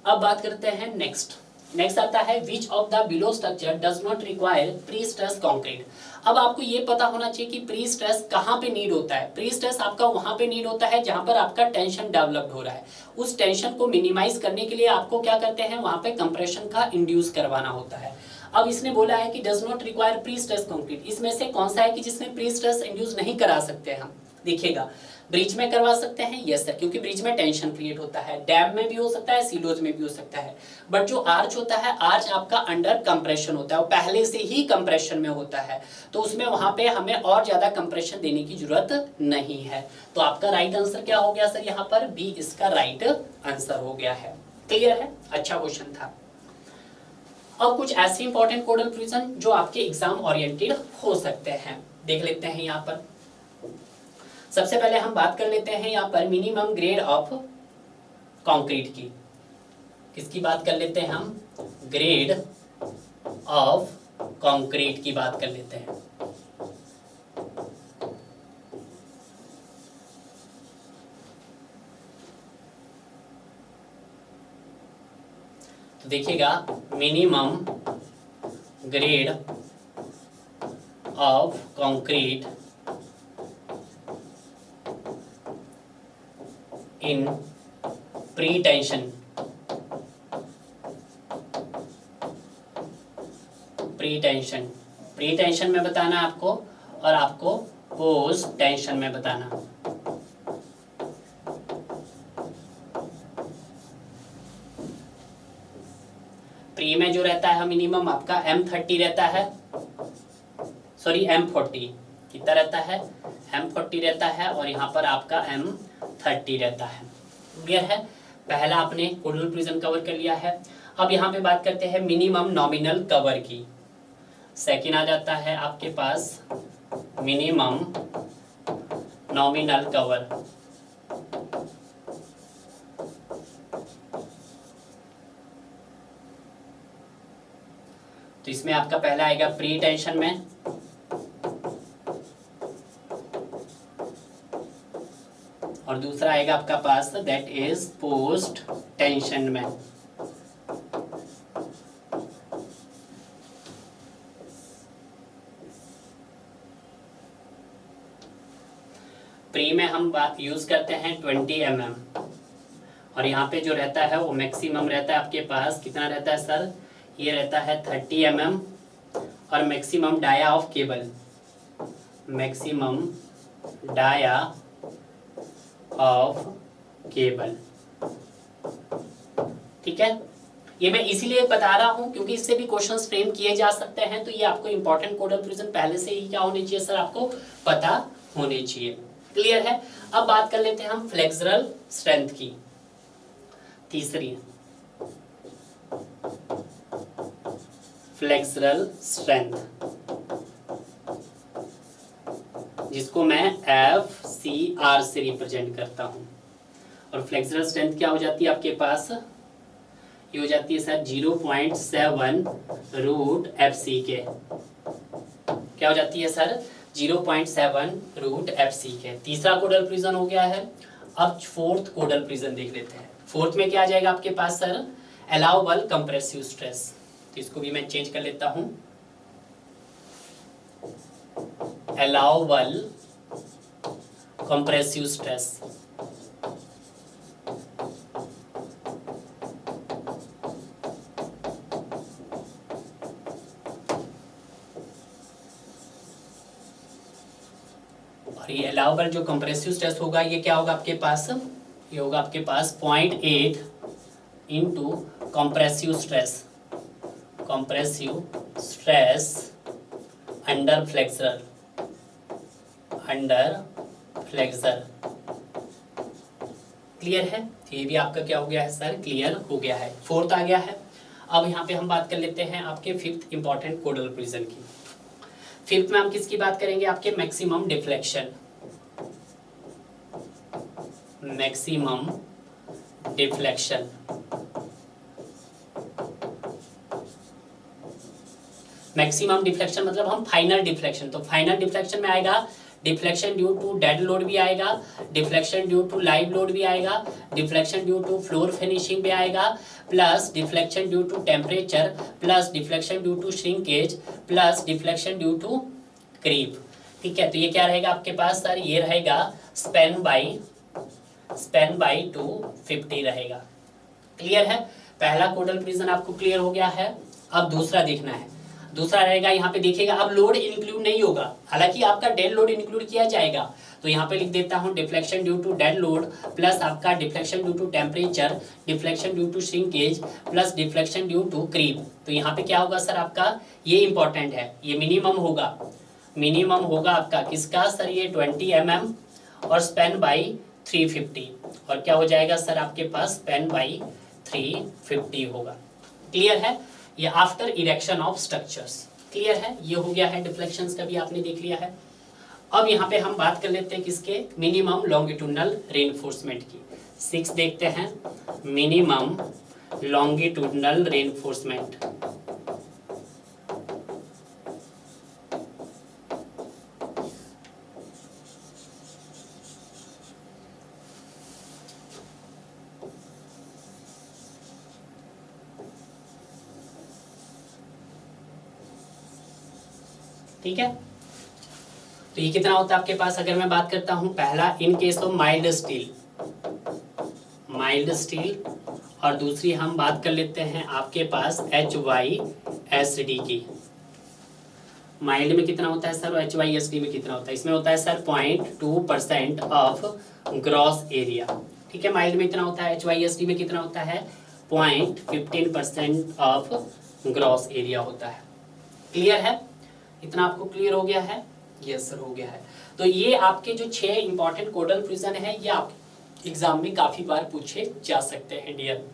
अब बात करते हैं नेक्स्ट आता है which of the below structure does not require pre stress concrete. अब आपको ये पता होना चाहिए कि प्री स्ट्रेस कहाँ पे नीड होता है। प्री स्ट्रेस आपका वहां पे नीड होता है जहां पर आपका टेंशन डेवलप्ड हो रहा है। उस टेंशन को मिनिमाइज करने के लिए आपको क्या करते हैं, वहां पे कंप्रेशन का इंड्यूस करवाना होता है। अब इसने बोला है कि does not require pre stress concrete, इसमें से कौन सा है कि जिसमें प्री स्ट्रेस इंड्यूस नहीं करा सकते हम। देखिएगा, ब्रिज में करवा सकते हैं, यस सर, क्योंकि ब्रिज में टेंशन क्रिएट होता है। डैम में भी हो सकता है, सीलोज में भी हो सकता है। बट जो आर्च होता है, आर्च आपका अंडर कंप्रेशन होता है, वो पहले से ही कंप्रेशन में होता है, तो उसमें वहां पे हमें और ज्यादा कंप्रेशन देने की जरूरत नहीं है। तो आपका राइट आंसर क्या हो गया सर, यहाँ पर बी इसका राइट आंसर हो गया है। क्लियर है, अच्छा क्वेश्चन था। अब कुछ ऐसे इंपॉर्टेंट कोडल प्रोविजन जो आपके एग्जाम ओरिएंटेड हो सकते हैं, देख लेते हैं यहाँ पर। सबसे पहले हम बात कर लेते हैं यहाँ पर मिनिमम ग्रेड ऑफ कंक्रीट की। किसकी बात कर लेते हैं हम, ग्रेड ऑफ कंक्रीट की बात कर लेते हैं। तो देखिएगा, minimum grade of concrete in pre tension, pre tension में बताना आपको, और आपको पोस्ट टेंशन में बताना। प्री में जो रहता है मिनिमम आपका M30 रहता है, सॉरी M40, कितना रहता है, M40 रहता है, और यहाँ पर आपका M30 रहता है। क्लियर है, पहला आपने कोडल प्रोविजन कवर कर लिया है। अब यहाँ पे बात करते हैं मिनिमम नॉमिनल कवर की। सेकंड आ जाता है आपके पास मिनिमम नॉमिनल कवर। तो इसमें आपका पहला आएगा प्री टेंशन में, और दूसरा आएगा आपका पास दैट इज पोस्ट टेंशन में। प्री में हम बात यूज करते हैं 20 mm, और यहाँ पे जो रहता है वो मैक्सिमम रहता है आपके पास, कितना रहता है सर, ये रहता है 30 mm, और maximum dia of cable, maximum dia of cable. ठीक है, ये मैं इसीलिए बता रहा हूं क्योंकि इससे भी क्वेश्चंस फ्रेम किए जा सकते हैं, तो ये आपको इंपॉर्टेंट कोडल प्रोविजन पहले से ही क्या होने चाहिए सर, आपको पता होने चाहिए। क्लियर है। अब बात कर लेते हैं हम फ्लेक्सुरल स्ट्रेंथ की, तीसरी फ्लेक्सुरल स्ट्रेंथ, जिसको मैं FC सी आर से रिप्रेजेंट करता हूँ। और फ्लेक्सुरल स्ट्रेंथ क्या हो जाती है आपके पास, ये हो जाती है सर 0.7 रूट एफ सी के, क्या हो जाती है सर 0.7 रूट एफ सी के। तीसरा कोडल प्रिजन हो गया है। अब फोर्थ कोडल प्रिजन देख लेते हैं। फोर्थ में क्या आ जाएगा आपके पास सर, अलाउबल कंप्रेसिव स्ट्रेस। तो इसको भी मैं चेंज कर लेता हूं, अलाउबल कंप्रेसिव स्ट्रेस। और ये अलाउबल जो कंप्रेसिव स्ट्रेस होगा ये क्या होगा आपके पास, ये होगा आपके पास 0.8 into compressive stress, compressive stress under flexor, under flexor. Clear है, ये भी आपका क्या हो गया है सर, क्लियर हो गया है। फोर्थ आ गया है। अब यहाँ पे हम बात कर लेते हैं आपके फिफ्थ इंपॉर्टेंट कोडल प्रिजन की। फिफ्थ में हम किसकी बात करेंगे, आपके maximum deflection, maximum deflection. Maximum deflection मतलब हम फाइनल डिफ्लेक्शन, तो फाइनल डिफ्लेक्शन में आएगा deflection due to dead load भी आएगा, deflection due to live load भी आएगा, deflection due to floor finishing भी आएगा, plus deflection due to temperature, plus deflection due to shrinkage, plus deflection due to creep. ठीक है, तो ये क्या रहेगा आपके पास सर, ये रहेगा स्पेन बाई 250 रहेगा। क्लियर है, पहला कोडल प्रिजन आपको क्लियर हो गया है। अब दूसरा देखना है। दूसरा रहेगा, यहाँ पे देखिएगा अब लोड इंक्लूड नहीं होगा, हालांकि आपका डेड लोड इंक्लूड किया जाएगा। तो यहाँ पे लिख देता हूँ deflection due to dead load plus आपका deflection due to temperature, deflection due to shrinkage, plus deflection due to creep. तो यहाँ पे क्या होगा सर आपका, ये इंपॉर्टेंट है, ये मिनिमम होगा, मिनिमम होगा आपका किसका सर, ये 20 mm और स्पेन बाई 350, और क्या हो जाएगा सर आपके पास स्पेन बाई 350 होगा। क्लियर है, ये after erection of structures. Clear है, ये हो गया है डिफ्लेक्शंस का भी आपने देख लिया है। अब यहाँ पे हम बात कर लेते हैं किसके, मिनिमम लॉन्गिट्यूडनल रेनफोर्समेंट की। 6 देखते हैं, मिनिमम लॉन्गिट्यूडनल रेनफोर्समेंट। ठीक है, तो ये कितना होता है आपके पास, अगर मैं बात करता हूं पहला इन case of mild steel, mild steel, और दूसरी हम बात कर लेते हैं आपके पास HYSD की। माइल्ड में कितना होता है सर, HYSD में कितना होता है, इसमें होता है सर 0.2% ऑफ ग्रॉस एरिया। ठीक है, माइल्ड में कितना होता है, HYSD में कितना होता है 0.15% ऑफ ग्रॉस एरिया होता है। क्लियर है, इतना आपको क्लियर हो गया है, यस सर हो गया है। तो ये आपके जो 6 इंपॉर्टेंट कोडल प्रिजन है, ये आप एग्जाम में काफी बार पूछे जा सकते हैं डियर।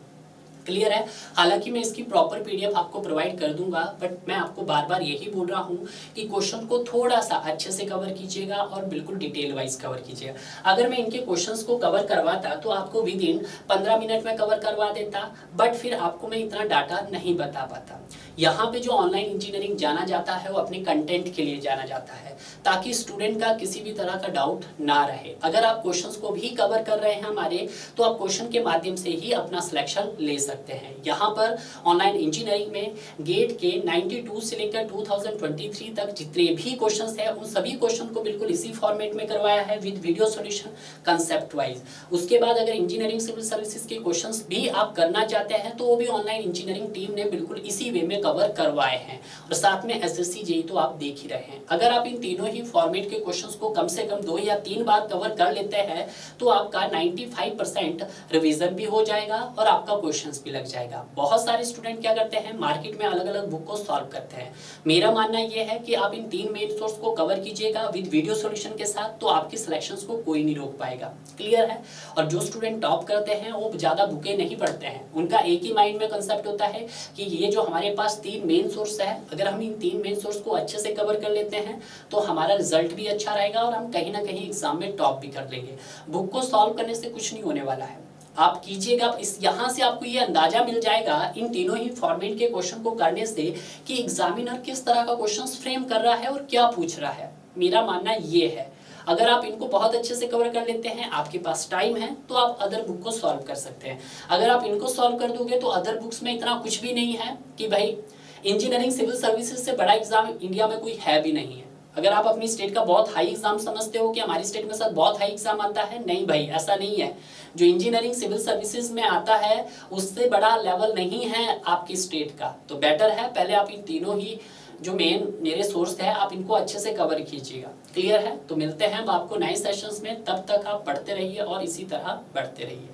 क्लियर है, हालांकि मैं इसकी प्रॉपर पीडीएफ आपको प्रोवाइड कर दूंगा, बट मैं आपको बार बार यही बोल रहा हूँ कि क्वेश्चन को थोड़ा सा अच्छे से कवर कीजिएगा और बिल्कुल डिटेल वाइज कवर कीजिएगा। अगर मैं इनके क्वेश्चंस को कवर करवाता तो आपको विद इन 15 मिनट में कवर करवा देता, बट फिर आपको मैं इतना डाटा नहीं बता पाता। यहाँ पे जो ऑनलाइन इंजीनियरिंग जाना जाता है वो अपने कंटेंट के लिए जाना जाता है, ताकि स्टूडेंट का किसी भी तरह का डाउट ना रहे। अगर आप क्वेश्चंस को भी कवर कर रहे हैं हमारे, तो आप क्वेश्चन के माध्यम से ही अपना सिलेक्शन ले सकते हैं। यहाँ पर ऑनलाइन इंजीनियरिंग में गेट के 92 से लेकर 2023 तक जितने भी क्वेश्चंस है, उन सभी क्वेश्चन को बिल्कुल इसी फॉर्मेट में करवाया है with video solution concept wise. उसके बाद अगर इंजीनियरिंग सिविल सर्विसेज के क्वेश्चंस भी आप करना चाहते हैं, तो वो भी ऑनलाइन इंजीनियरिंग टीम ने बिल्कुल इसी वे में कवर करवाए हैं। और साथ में एसएससी जेईई तो आप देख ही रहे हैं। अगर आप इन तीनों ही फॉर्मेट के क्वेश्चंस को कम से कम 2 या 3 बार कवर कर लेते हैं, तो आपका 95% रिवीजन भी हो जाएगा और आपका क्वेश्चंस भी लग जाएगा। बहुत सारे स्टूडेंट क्या करते हैं, मार्केट में अलग अलग बुक को सॉल्व करते हैं। मेरा मानना ये है कि आप इन 3 मेन सोर्स को कवर कीजिएगा विद वीडियो सॉल्यूशन के साथ, तो आपकी सिलेक्शंस को कोई नहीं रोक पाएगा। क्लियर है। और जो स्टूडेंट टॉप करते हैं वो ज़्यादा बुकें नहीं पढ़ते हैं, उनका एक ही माइंड में कंसेप्ट होता है कि ये जो हमारे पास 3 मेन सोर्स है, अगर हम इन 3 मेन सोर्स को अच्छे से कवर कर लेते हैं तो हमारा रिजल्ट भी अच्छा रहेगा और हम कहीं ना कहीं एग्जाम में टॉप भी कर लेंगे। बुक को सॉल्व करने से कुछ नहीं होने वाला है, आप कीजिएगा। इस यहाँ से आपको ये अंदाजा मिल जाएगा इन तीनों ही फॉर्मेट के क्वेश्चन को करने से कि एग्जामिनर किस तरह का क्वेश्चंस फ्रेम कर रहा है और क्या पूछ रहा है। मेरा मानना ये है, अगर आप इनको बहुत अच्छे से कवर कर लेते हैं, आपके पास टाइम है, तो आप अदर बुक को सॉल्व कर सकते हैं। अगर आप इनको सॉल्व कर दोगे तो अदर बुक्स में इतना कुछ भी नहीं है कि भाई इंजीनियरिंग सिविल सर्विसेज से बड़ा एग्जाम इंडिया में कोई है भी नहीं है। अगर आप अपनी स्टेट का बहुत हाई एग्जाम समझते हो कि हमारी स्टेट में सर बहुत हाई एग्जाम आता है, नहीं भाई ऐसा नहीं है। जो इंजीनियरिंग सिविल सर्विसेज में आता है उससे बड़ा लेवल नहीं है आपकी स्टेट का। तो बेटर है पहले आप इन तीनों ही जो मेरे सोर्स है आप इनको अच्छे से कवर कीजिएगा। क्लियर है। तो मिलते हैं हम आपको नए सेशंस में, तब तक आप पढ़ते रहिए और इसी तरह बढ़ते रहिए।